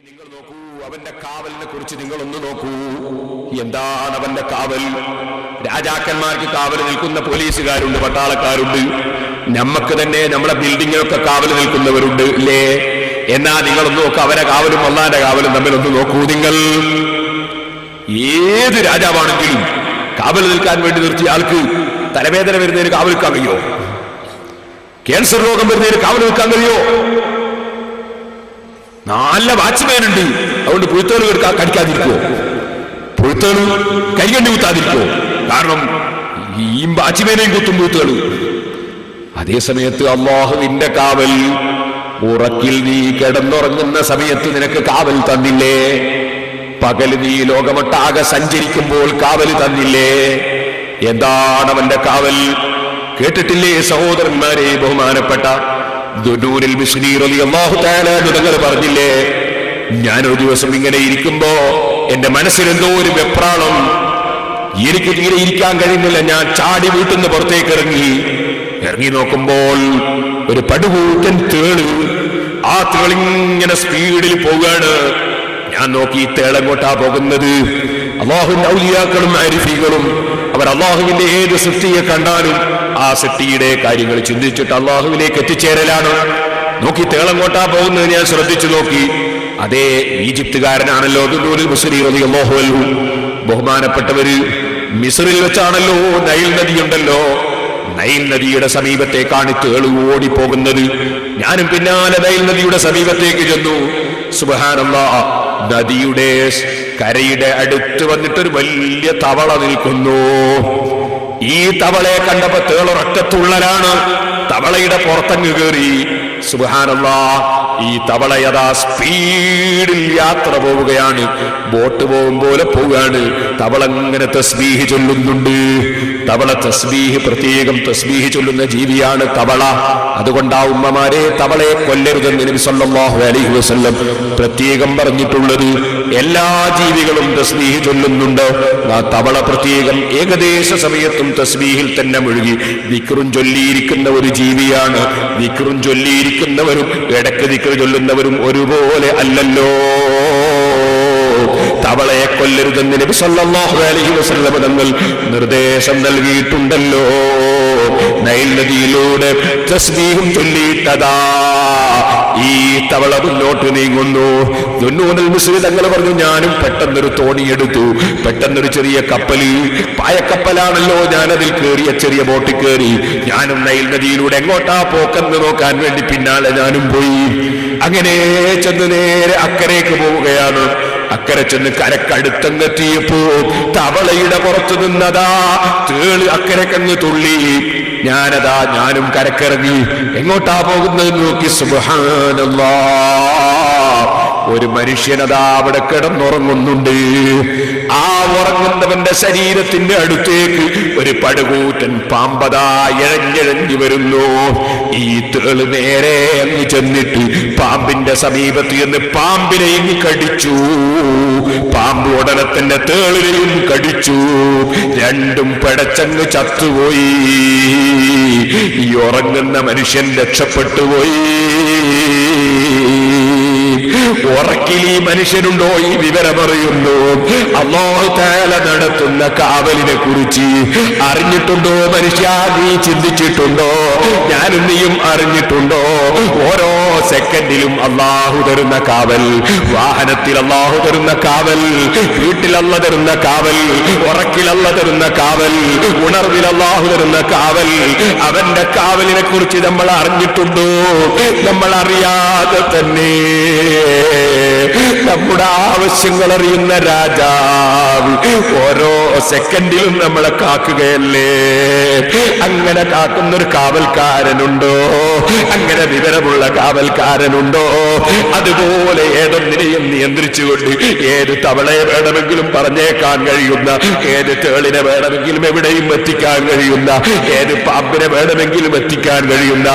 നിങ്ങൾ നോക്കൂ, അവന്റെ കാവലിനെ കുറിച്ച് നിങ്ങളൊന്ന് നോക്കൂ. എന്താണ് അവന്റെ കാവൽ? രാജാക്കന്മാർക്ക് കാവൽ നിൽക്കുന്ന പോലീസുകാരുണ്ട്, പട്ടാളക്കാരുണ്ട്. നമുക്ക് തന്നെ നമ്മളെ ബിൽഡിങ്ങിനൊക്കെ കാവൽ നിൽക്കുന്നവരുണ്ട്, ഇല്ലേ? എന്നാ നിങ്ങളൊന്ന് നോക്കൂ, അവരെ കാവലും അള്ളാന്റെ കാവലും തമ്മിലൊന്ന് നോക്കൂ. നിങ്ങൾ ഏത് രാജാവാണെങ്കിലും കാവൽ നിൽക്കാൻ വേണ്ടി നിർത്തിയ ആൾക്ക് തലവേദന വരുന്നതിന് കാവൽ നിൽക്കാൻ കഴിയോ? ക്യാൻസർ രോഗം വരുന്നതിന് കാവൽ നിൽക്കാൻ കഴിയോ? നല്ല വാച്ച്മാനുണ്ട്, അതുകൊണ്ട് പുഴുത്തേള് കടിക്കാതിരിക്കുവോ? പുഴുത്തേള് കൈകണ്ടി കുത്താതിരിക്കുവോ? കാരണം ഈ വാച്ച്മാനെയും കുത്തും പുഴുത്തേള്. അതേ സമയത്ത് അല്ലാഹുവിന്റെ കാവൽ, ഉറക്കിൽ നീ കിടന്നുറങ്ങുന്ന സമയത്ത് നിനക്ക് കാവൽ തന്നില്ലേ? പകല് നീ ലോകമൊട്ടാകെ സഞ്ചരിക്കുമ്പോൾ കാവൽ തന്നില്ലേ? എന്താണ് അവന്റെ കാവൽ? കേട്ടിട്ടില്ലേ സഹോദരന്മാരെ? ബഹുമാനപ്പെട്ട ദുനൂനിൽ മിസ്രി റളിയല്ലാഹു തആല തങ്ങൾ പറഞ്ഞില്ലേ, ഞാനൊരു ദിവസം ഇങ്ങനെ ഇരിക്കുമ്പോ എന്റെ മനസ്സിലെന്തോ ഒരു വെപ്രാളം, എനിക്ക് തീരെ ഇരിക്കാൻ കഴിയുന്നില്ല. ഞാൻ ചാടി വീട്ടിൽ നിന്ന് പുറത്തേക്ക് ഇറങ്ങി നോക്കുമ്പോൾ ഒരു പടുകൂറ്റൻ തേള്, ആ തേളിങ്ങനെ സ്പീഡിൽ പോവുകയാണ്. ഞാൻ നോക്കി, ഈ തേളെങ്ങോട്ടാ പോകുന്നത്? അല്ലാഹുവിന്റെ ഔലിയാക്കളും ആരിഫീകളും അവർ അല്ലാഹുവിന്റെ ഏത് സൃഷ്ടിയെ കണ്ടാലും ആ സൃഷ്ടിയുടെ കാര്യങ്ങൾ ചിന്തിച്ചിട്ട് അല്ലാഹുവിലേക്ക് എത്തിച്ചേരലാണ്. നോക്കി, തേളെങ്ങോട്ടാ പോകുന്നത് ഞാൻ ശ്രദ്ധിച്ചു നോക്കി. അതേ ഈജിപ്തുകാരനാണല്ലോ ദുനൂനുൽ മിസ്രി റളിയല്ലാഹു അൻഹു. ബഹുമാനപ്പെട്ടവര്, മിസ്രിൽ വെച്ചാണല്ലോ നൈൽ നദിയുണ്ടല്ലോ, നൈൽ നദിയുടെ സമീപത്തേക്കാണ് തേള് ഓടിപ്പോകുന്നത്. ഞാനും പിന്നാലെ നൈൽ നദിയുടെ സമീപത്തേക്ക് ചെന്നു. സുബ്ഹാനല്ലാഹ്, നദിയുടെ കരയുടെ അടുത്ത് വന്നിട്ടൊരു വലിയ തവള നിൽക്കുന്നു. ഈ തവളയെ കണ്ടപ്പോ തേളൊരൊറ്റത്തുള്ളലാണ്, തവളയുടെ പുറത്തങ്ങ് കയറി. സുബ്ഹാനല്ലാഹ്, ഈ തവള യഥാ സ്പീഡിൽ യാത്ര പോവുകയാണ്, ബോട്ട് പോകും പോലെ പോവുകയാണ്. തവള ഇങ്ങനെ തസ്ബീഹ് ചൊല്ലുന്നുണ്ട്. തവള തസ്ബീഹ്, പ്രത്യേകം തസ്ബീഹ് ചൊല്ലുന്ന ജീവിയാണ് തവള. അതുകൊണ്ടാ ഉമ്മമാരെ തവളയെ കൊല്ലരുതെന്ന് നബി സല്ലല്ലാഹു അലൈഹി വസല്ലം പ്രത്യേകം പറഞ്ഞിട്ടുള്ളത്. എല്ലാ ജീവികളും തസ്ബീഹ് ചൊല്ലുന്നുണ്ട്, ആ തവള പ്രത്യേകം ഏകദേശ സമയത്തും തസ്ബീഹിൽ തന്നെ മുഴുകി ദിക്റും ചൊല്ലിയിരിക്കുന്ന ഒരു ജീവിയാണ്. ദിക്റും ചൊല്ലിയിരിക്കുന്നവരും ഇടയ്ക്ക് ദിക്ർ ചൊല്ലുന്നവരും ഒരുപോലെ അല്ലല്ലോ. തവളയെ കൊല്ലരുതെന്ന് നബി സല്ലല്ലാഹു അലൈഹി വസല്ലം തങ്ങൾ നിർദ്ദേശം നൽകിയിട്ടുണ്ടല്ലോ. നൈൽ നദിയിലൂടെ തസ്ബീഹും ചൊല്ലിയിട്ടതാ ഈ തവള മുന്നോട്ട് നീങ്ങുന്നു. ദുനൂനുൽ മിസ്രി തങ്ങൾ പറഞ്ഞു, ഞാനും പെട്ടെന്നൊരു തോണിയെടുത്തു, പെട്ടെന്നൊരു ചെറിയ കപ്പല്, പായക്കപ്പലാണല്ലോ, ഞാനതിൽ കയറിയ ചെറിയ ബോട്ടിൽ കയറി. ഞാനും നൈൽ നദിയിലൂടെ എങ്ങോട്ടാ പോക്കെന്ന് നോക്കാൻ വേണ്ടി പിന്നാലെ ഞാനും പോയി. അങ്ങനെ ചെന്ന് നേരെ അക്കരയ്ക്ക് പോവുകയാണ്. അക്കരെ ചെന്ന് കരക്കടുത്തെത്തിയപ്പോ തവളയുടെ പുറത്തു നിന്നതാ തേള് അക്കരക്കങ്ങ് തുള്ളി. ഞാനും കരക്കിറങ്ങി. എങ്ങോട്ടാ പോകുന്നത് നോക്കി. സുബ്ഹാനല്ലാഹ്, ഒരു മനുഷ്യനതാ അവിടെ കിടന്നുറങ്ങുന്നുണ്ട്. ആ ഉറങ്ങുന്നവന്റെ ശരീരത്തിന്റെ അടുത്തേക്ക് ഒരു പടുകൂറ്റൻ പാമ്പതാ ഇഴഞ്ഞിഴഞ്ഞു വരുന്നു. ഈ തേള് നേരെ അങ്ങ് ചെന്നിട്ട് പാമ്പിന്റെ സമീപത്ത് എന്ന് പാമ്പിനെ ഇങ്ങ് കടിച്ചു. പാമ്പ് ഉടനെ തന്നെ തേളിനെയും കടിച്ചു. രണ്ടും പിടച്ചങ്ങ് ചത്തുപോയി. ഈ ഉറങ്ങുന്ന മനുഷ്യൻ രക്ഷപ്പെട്ടുപോയി. ഉറക്കിൽ ഈ മനുഷ്യനുണ്ടോ ഈ വിവരം അറിയുന്നു? അല്ലാഹു തആല നടത്തുന്ന കാവലിനെ കുറിച്ച് അറിഞ്ഞിട്ടുണ്ടോ മനുഷ്യ? നീ ചിന്തിച്ചിട്ടുണ്ടോ? ഞാനും നീയും അറിഞ്ഞിട്ടുണ്ടോ? ഓരോ സെക്കൻഡിലും അല്ലാഹു തരുന്ന കാവൽ, വാഹനത്തിൽ അല്ലാഹു തരുന്ന കാവൽ, വീട്ടിൽ അല്ലാഹു തരുന്ന കാവൽ, ഉറക്കിൽ അല്ലാഹു തരുന്ന കാവൽ, ഉണർവിൽ അല്ലാഹു തരുന്ന കാവൽ. അവന്റെ കാവലിനെ കുറിച്ച് നമ്മൾ അറിഞ്ഞിട്ടുണ്ടോ? നമ്മൾ അറിയാതെ തന്നെ നമ്മുടെ ആവശ്യങ്ങൾ അറിയുന്ന രാജാവ് ഓരോ സെക്കൻഡിലും നമ്മളെ കാക്കുകയല്ലേ. അങ്ങനെ കാക്കുന്നൊരു കാവൽക്കാരനുണ്ടോ? അങ്ങനെ വിവരമുള്ള കാവൽക്കാരനുണ്ടോ? അതുപോലെ ഏതൊന്നിനെയും നിയന്ത്രിച്ചുകൊണ്ട് ഏത് തവളയെ വേണമെങ്കിലും പറഞ്ഞേക്കാൻ കഴിയുന്ന, ഏത് തേളിനെ വേണമെങ്കിലും എവിടെയും എത്തിക്കാൻ കഴിയുന്ന, ഏത് പാമ്പിനെ വേണമെങ്കിലും എത്തിക്കാൻ കഴിയുന്ന,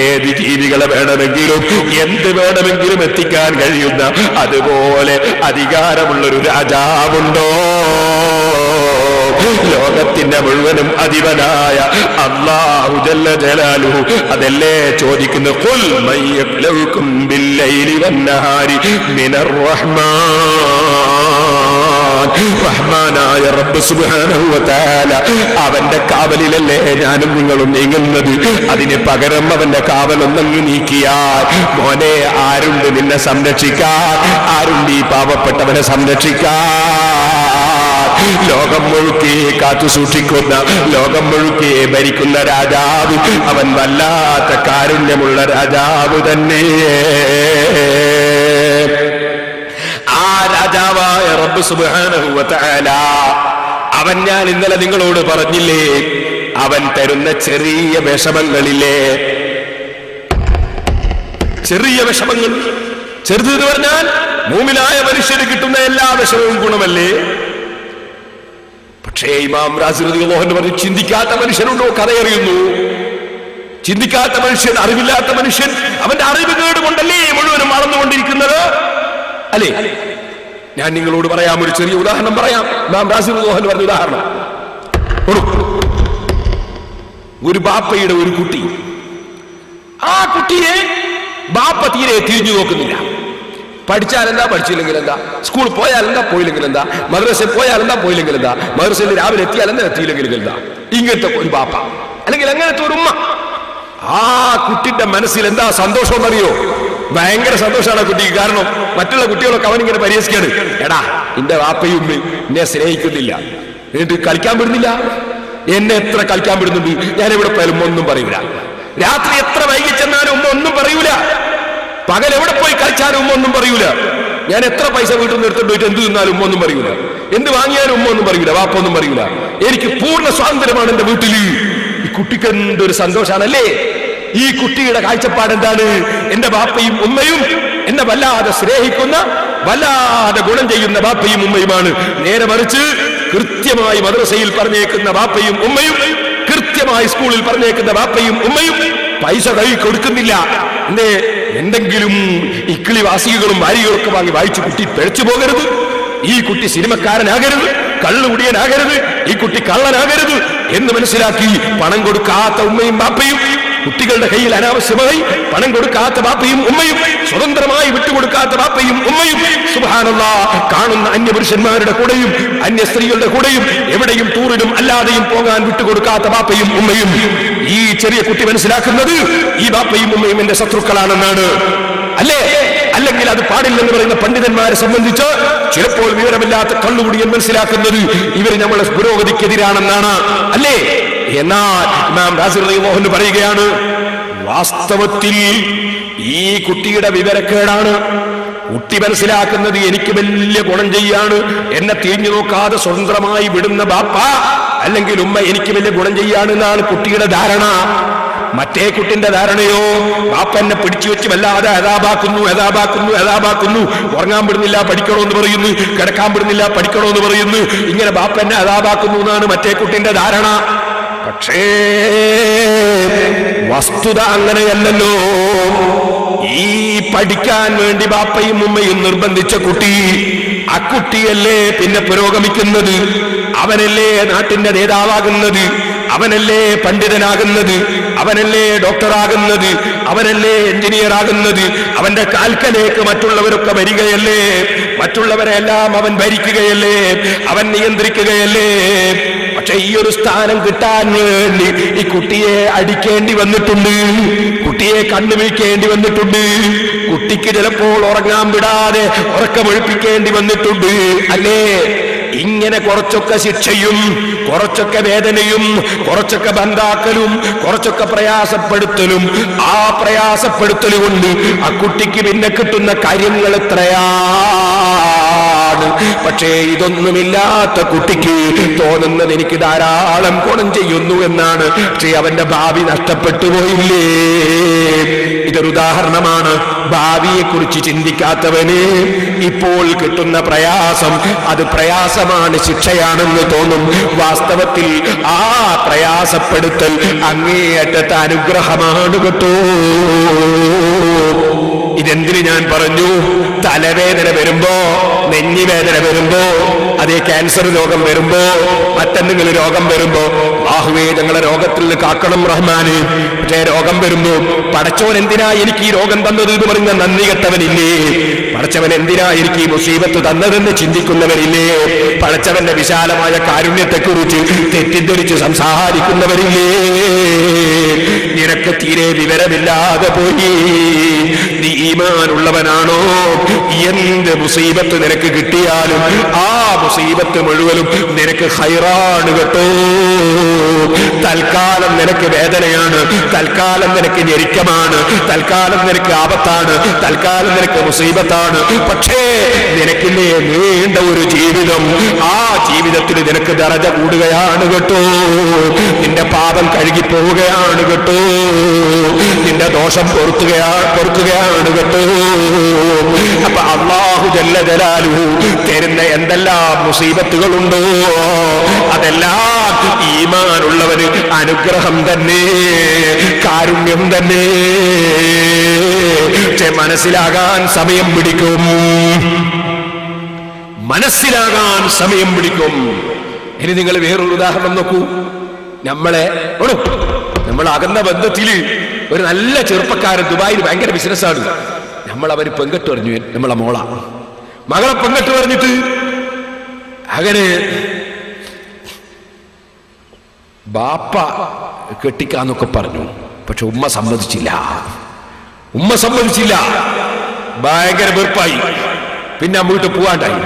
ഏത് ജീവികളെ വേണമെങ്കിലും എന്ത് വേണമെങ്കിലും എത്തിക്കാൻ കഴിയുന്ന അതുപോലെ അധികാരമുള്ളൊരു രാജാവുണ്ടോ? ലോകത്തിന്റെ മുഴുവനും അധിപനായ അല്ലാഹു ജല്ല ജലാലുഹു അതല്ലേ ചോദിക്കുന്നു, ഖുൽ മൻ യഖ്ലഉകും ബില്ലൈലി വന്നഹാരി മിനർ റഹ്മാൻ. റഹ്മാനായ റബ്ബ് സുബ്ഹാനഹു വ തആല അവന്റെ കാവലിലല്ലേ ഞാനും നിങ്ങളും നീങ്ങുന്നത്. അതിന് പകരം അവന്റെ കാവലൊന്നങ്ങ് നീക്കിയാൽ മോനെ ആരുണ്ട് നിന്നെ സംരക്ഷിക്കാൻ? ആരുണ്ട് ഈ പാവപ്പെട്ടവനെ സംരക്ഷിക്കാൻ? ലോകം മുഴുക്കി കാത്തു സൂക്ഷിക്കുന്ന, ലോകം മുഴുക്കി ഭരിക്കുന്ന രാജാവ് അവൻ വല്ലാത്ത കാരുണ്യമുള്ള രാജാവ് തന്നെ. ആ രാജാവായ റബ്ബ് സുബ്ഹാനഹു വ തആല അവൻ, ഞാൻ ഇന്നലെ നിങ്ങളോട് പറഞ്ഞില്ലേ, അവൻ തരുന്ന ചെറിയ വിഷമങ്ങളില്ലേ, ചെറിയ വിഷമങ്ങൾ, ചെറുത് എന്ന് പറഞ്ഞാൽ മൂമിനായ മനുഷ്യന് കിട്ടുന്ന എല്ലാ വിഷമവും ഗുണമല്ലേ? പക്ഷേ ഇമാം റാസി റളിയല്ലാഹു അൻഹു പറഞ്ഞു, ചിന്തിക്കാത്ത മനുഷ്യനുണ്ടോ കഥയറിയുന്നു? ചിന്തിക്കാത്ത മനുഷ്യൻ, അറിവില്ലാത്ത മനുഷ്യൻ, അവന്റെ അറിവ് കേടുകൊണ്ടല്ലേ മുഴുവനും വളർന്നുകൊണ്ടിരിക്കുന്നത് അല്ലേ? ഞാൻ നിങ്ങളോട് പറയാം, ഒരു ചെറിയ ഉദാഹരണം പറയാം. ഇമാം റാസി റളിയല്ലാഹു അൻഹു പറഞ്ഞ ഉദാഹരണം, ഒരു ബാപ്പയുടെ ഒരു കുട്ടി, ആ കുട്ടിയെ ബാപ്പ തീരെ തിരിഞ്ഞു നോക്കുന്നില്ല. പഠിച്ചാലെന്താ, പഠിച്ചില്ലെങ്കിൽ എന്താ, സ്കൂളിൽ പോയാലെന്താ, പോയില്ലെങ്കിൽ എന്താ, മദ്രസയിൽ പോയാലെന്താ, പോയില്ലെങ്കിൽ എന്താ, മദ്രസയിൽ രാവിലെ എത്തിയാലെന്താ, എത്തിയില്ലെങ്കിൽ എന്താ, ഇങ്ങനത്തെ ഒരു ബാപ്പ അല്ലെങ്കിൽ അങ്ങനത്തെ ഒരു ഉമ്മ. ആ കുട്ടിന്റെ മനസ്സിൽ എന്താ സന്തോഷം എന്നറിയോ? ഭയങ്കര സന്തോഷമാണ് ആ കുട്ടിക്ക്. കാരണം മറ്റുള്ള കുട്ടികളൊക്കെ അവനിങ്ങനെ പരിഹസിക്കാണ്, എടാ എന്റെ വാപ്പയും ഉമ്മയും എന്നെ സ്നേഹിക്കുന്നില്ല, എന്നിട്ട് കളിക്കാൻ വിടുന്നില്ല, എന്നെ എത്ര കളിക്കാൻ വിടുന്നുണ്ട്, ഞാൻ എവിടെ പോയാലും ഒന്നും പറയൂല, രാത്രി എത്ര വൈകി ചെന്നാലും ഉമ്മ ഒന്നും പറയൂല, പകൽ എവിടെ പോയി കളിച്ചാലും ഉമ്മ ഒന്നും പറയൂല, ഞാൻ എത്ര പൈസ വീട്ടിൽ നിന്ന് എടുത്തിട്ട് പോയിട്ട് എന്ത് തിന്നാലും ഉമ്മ ഒന്നും പറയൂല, എന്ത് വാങ്ങിയാലും ഉമ്മ ഒന്നും പറയൂല, വാപ്പ ഒന്നും പറയൂല, എനിക്ക് പൂർണ്ണ സ്വാതന്ത്ര്യമാണ് എന്റെ വീട്ടില്. ഈ കുട്ടിക്ക് എന്തൊരു സന്തോഷാണല്ലേ? ഈ കുട്ടിയുടെ കാഴ്ചപ്പാട് എന്താണ്? എന്റെ ബാപ്പയും ഉമ്മയും എന്നെ വല്ലാതെ സ്നേഹിക്കുന്ന, വല്ലാതെ ഗുണം ചെയ്യുന്ന ബാപ്പയും ഉമ്മയുമാണ്. നേരെ മറിച്ച് കൃത്യമായി മദ്രസയിൽ പറഞ്ഞേക്കുന്ന ബാപ്പയും ഉമ്മയും, കൃത്യമായി സ്കൂളിൽ പറഞ്ഞേക്കുന്ന ബാപ്പയും ഉമ്മയും പൈസ കൈ കൊടുക്കുന്നില്ല. എന്തെങ്കിലും ഇക്കിളി വാസികളും വാരികളൊക്കെ വാങ്ങി വായിച്ചു കുട്ടി പിഴച്ചു പോകരുത്, ഈ കുട്ടി സിനിമക്കാരനാകരുത്, കള്ളുകുടിയനാകരുത്, ഈ കുട്ടി കള്ളനാകരുത് എന്ന് മനസ്സിലാക്കി പണം കൊടുക്കാത്ത ഉമ്മയും ബാപ്പയും, കുട്ടികളുടെ കയ്യിൽ അനാവശ്യമായി പണം കൊടുക്കാത്ത ബാപ്പയും ഉമ്മയും, സ്വതന്ത്രമായി വിട്ടുകൊടുക്കാത്ത ബാപ്പയും ഉമ്മയും, സുബ്ഹാനല്ലാഹ്, കാണുന്ന അന്യപുരുഷന്മാരുടെ കൂടെയും അന്യ സ്ത്രീകളുടെ കൂടെയും എവിടെയും ടൂറിനും അല്ലാതെയും പോകാൻ വിട്ടുകൊടുക്കാത്ത ബാപ്പയും ഉമ്മയും. ഈ ചെറിയ കുട്ടി മനസ്സിലാക്കുന്നത് ഈ ബാപ്പയും ഉമ്മയും എന്റെ ശത്രുക്കളാണെന്നാണ്, അല്ലേ? അല്ലെങ്കിൽ അത് പാടില്ലെന്ന് പറയുന്ന പണ്ഡിതന്മാരെ സംബന്ധിച്ച് ചിലപ്പോൾ വിവരമില്ലാത്ത കള്ളുകുടിയൻ മനസ്സിലാക്കുന്നത് ഇവർ നമ്മളെ പുരോഗതിക്കെതിരാണെന്നാണ്, അല്ലേ? എന്നാൽ ഇമാം റാസി റളിയല്ലാഹു അൻഹു പറയുകയാണ്, വാസ്തവത്തിൽ ഈ കുട്ടിയുടെ വിവരക്കേടാണ്. കുട്ടി മനസ്സിലാക്കുന്നത് എനിക്ക് വലിയ ഗുണം ചെയ്യാണ്, എന്നെ തിരിഞ്ഞു നോക്കാതെ സ്വതന്ത്രമായി വിടുന്ന ബാപ്പ അല്ലെങ്കിൽ ഉമ്മ എനിക്ക് വലിയ ഗുണം ചെയ്യാണെന്നാണ് കുട്ടിയുടെ ധാരണ. മറ്റേ കുട്ടിന്റെ ധാരണയോ, ബാപ്പ എന്നെ പിടിച്ചു വെച്ച് വല്ലാതെ അതാപാക്കുന്നു, ഉറങ്ങാൻ വിടുന്നില്ല, പഠിക്കണമെന്ന് പറയുന്നു, കിടക്കാൻ വിടുന്നില്ല, പഠിക്കണമെന്ന് പറയുന്നു, ഇങ്ങനെ ബാപ്പ എന്നെ അതാപാക്കുന്നു എന്നാണ് മറ്റേ കുട്ടിന്റെ ധാരണ. പക്ഷേ വസ്തുത അങ്ങനെയല്ലല്ലോ. ഈ പഠിക്കാൻ വേണ്ടി ബാപ്പയും ഉമ്മയും നിർബന്ധിച്ച കുട്ടി, ആ കുട്ടിയല്ലേ പിന്നെ പുരോഗമിക്കുന്നത്, അവനല്ലേ നാട്ടിന്റെ നേതാവാകുന്നത്, അവനല്ലേ പണ്ഡിതനാകുന്നത്, അവനല്ലേ ഡോക്ടറാകുന്നത്, അവനല്ലേ എഞ്ചിനീയർ ആകുന്നത്. അവന്റെ കാൽക്കലേക്ക് മറ്റുള്ളവരൊക്കെ വരികയല്ലേ, മറ്റുള്ളവരെല്ലാം അവൻ ഭരിക്കുകയല്ലേ, അവൻ നിയന്ത്രിക്കുകയല്ലേ. പക്ഷെ ഈ ഒരു സ്ഥാനം കിട്ടാൻ വേണ്ടി ഈ കുട്ടിയെ അടിക്കേണ്ടി വന്നിട്ടുണ്ട്, കുട്ടിയെ കണ്ണുവീഴ്ക്കേണ്ടി വന്നിട്ടുണ്ട്, കുട്ടിക്ക് ചിലപ്പോൾ ഉറങ്ങാൻ വിടാതെ ഉറക്കമൊഴിപ്പിക്കേണ്ടി വന്നിട്ടുണ്ട്, അല്ലേ? ഇങ്ങനെ കുറച്ചൊക്കെ ശിക്ഷയും കുറച്ചൊക്കെ വേദനയും കുറച്ചൊക്കെ ബന്ധാക്കലും കുറച്ചൊക്കെ പ്രയാസപ്പെടുത്തലും, ആ പ്രയാസപ്പെടുത്തലും കൊണ്ട് ആ കുട്ടിക്ക് പിന്നെ കിട്ടുന്ന കാര്യങ്ങൾ എത്രയാണ്. പക്ഷേ ഇതൊന്നുമില്ലാത്ത കുട്ടിക്ക് തോന്നുന്നത് എനിക്ക് ധാരാളം ഗുണം ചെയ്യുന്നു എന്നാണ്. പക്ഷേ അവന്റെ ഭാവി നഷ്ടപ്പെട്ടു പോയില്ലേ? ഇതൊരു ഉദാഹരണമാണ്. ഭാവിയെ കുറിച്ച് ചിന്തിക്കാത്തവന് ഇപ്പോൾ കിട്ടുന്ന പ്രയാസം അത് പ്രയാസമാണ്, ശിക്ഷയാണെന്ന് തോന്നും. വാസ്തവത്തിൽ ആ പ്രയാസപ്പെടുത്തൽ അങ്ങേയറ്റത്തെ അനുഗ്രഹമാണ് കേട്ടോ. ഇതെന്തിന് ഞാൻ പറഞ്ഞു? തലവേദന വരുമ്പോ, നെഞ്ഞിവേദന വരുമ്പോ, അതേ ക്യാൻസർ രോഗം വരുമ്പോ, മറ്റെന്തെങ്കിലും രോഗം വരുമ്പോ, അല്ലാഹുവേ ഞങ്ങളെ രോഗത്തിൽ നിന്ന് കാക്കണം റഹ്മാനെ. പക്ഷേ രോഗം വരുമ്പോ പടച്ചോൻ എന്തിനാ എനിക്ക് ഈ രോഗം തന്നത് എന്ന് പറഞ്ഞ നന്ദി കെട്ടവനില്ലേ? പടച്ചവൻ എന്തിനാ എനിക്ക് ഈ മുസീബത്ത് തന്നതെന്ന് ചിന്തിക്കുന്നവരില്ലേ? പടച്ചവന്റെ വിശാലമായ കാരുണ്യത്തെക്കുറിച്ച് തെറ്റിദ്ധരിച്ച് സംസാരിക്കുന്നവരില്ലേ? നിനക്ക് തീരെ വിവരമില്ലാതെ പോയി. നീ ഈമാനുള്ളവനാണോ? എന്ത് മുസീബത്ത് നിനക്ക് കിട്ടിയാലും ആ മുസീബത്ത് മുഴുവനും നിനക്ക് ഖൈറാണ് കേട്ടോ. തൽക്കാലം നിനക്ക് വേദനയാണ്, തൽക്കാലം നിനക്ക് ഞെരുക്കമാണ്, തൽക്കാലം നിനക്ക് ആപത്താണ്, തൽക്കാലം നിനക്ക് മുസീബത്താണ്. പക്ഷേ നിനക്കില്ലേ നീണ്ട ഒരു ജീവിതം. ആ ജീവിതത്തിൽ നിനക്ക് ദറജ കൂടുകയാണ് കേട്ടോ. നിന്റെ പാപം കഴുകിപ്പോവുകയാണ് കേട്ടോ. നിന്റെ ദോഷം പൊറുക്കുകയാണ് കേട്ടോ. അപ്പൊ അല്ലാഹു ജല്ല ജലാലുഹു തരുന്ന എന്തെല്ലാം മുസീബത്തുകളുണ്ടോ അതെല്ലാം ഈമാനുള്ളവന് അനുഗ്രഹം തന്നെ, കാരുണ്യം തന്നെ. പക്ഷെ മനസ്സിലാകാൻ സമയം പിടിക്കും, മനസ്സിലാകാൻ സമയം പിടിക്കും. ഇനി നിങ്ങൾ വേറൊരു ഉദാഹരണം നോക്കൂ. നമ്മൾ അകന്ന ബന്ധത്തിൽ ഒരു നല്ല ചെറുപ്പക്കാരൻ ദുബായിൽ ഭയങ്കര ബിസിനസ്സാണ്. അവര് പെങ്കെട്ട് പറഞ്ഞു, നമ്മളെ മകളെ പെങ്കെട്ട് പറഞ്ഞിട്ട് അങ്ങനെ ബാപ്പ കെട്ടിക്കാന്നൊക്കെ പറഞ്ഞു. പക്ഷെ ഉമ്മ സമ്മതിച്ചില്ല. ഭയങ്കര വെറുപ്പായി. പിന്നെ വീട്ടിൽ പോവാണ്ടായി.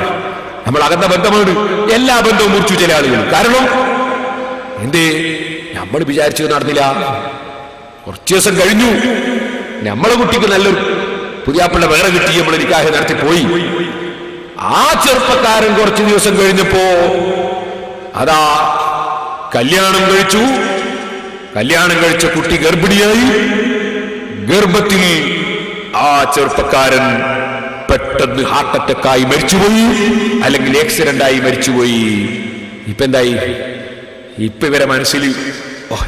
നമ്മൾ അകന്ന ബന്ധമാണ്. എല്ലാ ബന്ധവും മുറിച്ചു ചില ആളുകൾ. കാരണം എന്തേ? നമ്മൾ വിചാരിച്ചു നടന്നില്ല. കുറച്ചു ദിവസം കഴിഞ്ഞു, നമ്മളെ കുട്ടിക്ക് നല്ലൊരു പുതിയാപ്പിള്ള വേറെ കിട്ടി, നമ്മൾ നിക്കാഹ് നടത്തി പോയി. ആ ചെറുപ്പക്കാരൻ കുറച്ചു ദിവസം കഴിഞ്ഞപ്പോ അതാ കല്യാണം കഴിച്ചു. കല്യാണം കഴിച്ച കുട്ടി ഗർഭിണിയായി. ഗർഭത്തിൽ ആ ചെറുപ്പക്കാരൻ പെട്ടെന്ന് ഹാർട്ട് അറ്റാക്കായി മരിച്ചുപോയി, അല്ലെങ്കിൽ ആക്സിഡന്റായി മരിച്ചുപോയി. ഇപ്പൊ എന്തായി? ഇപ്പൊ ഇവരെ മനസ്സിൽ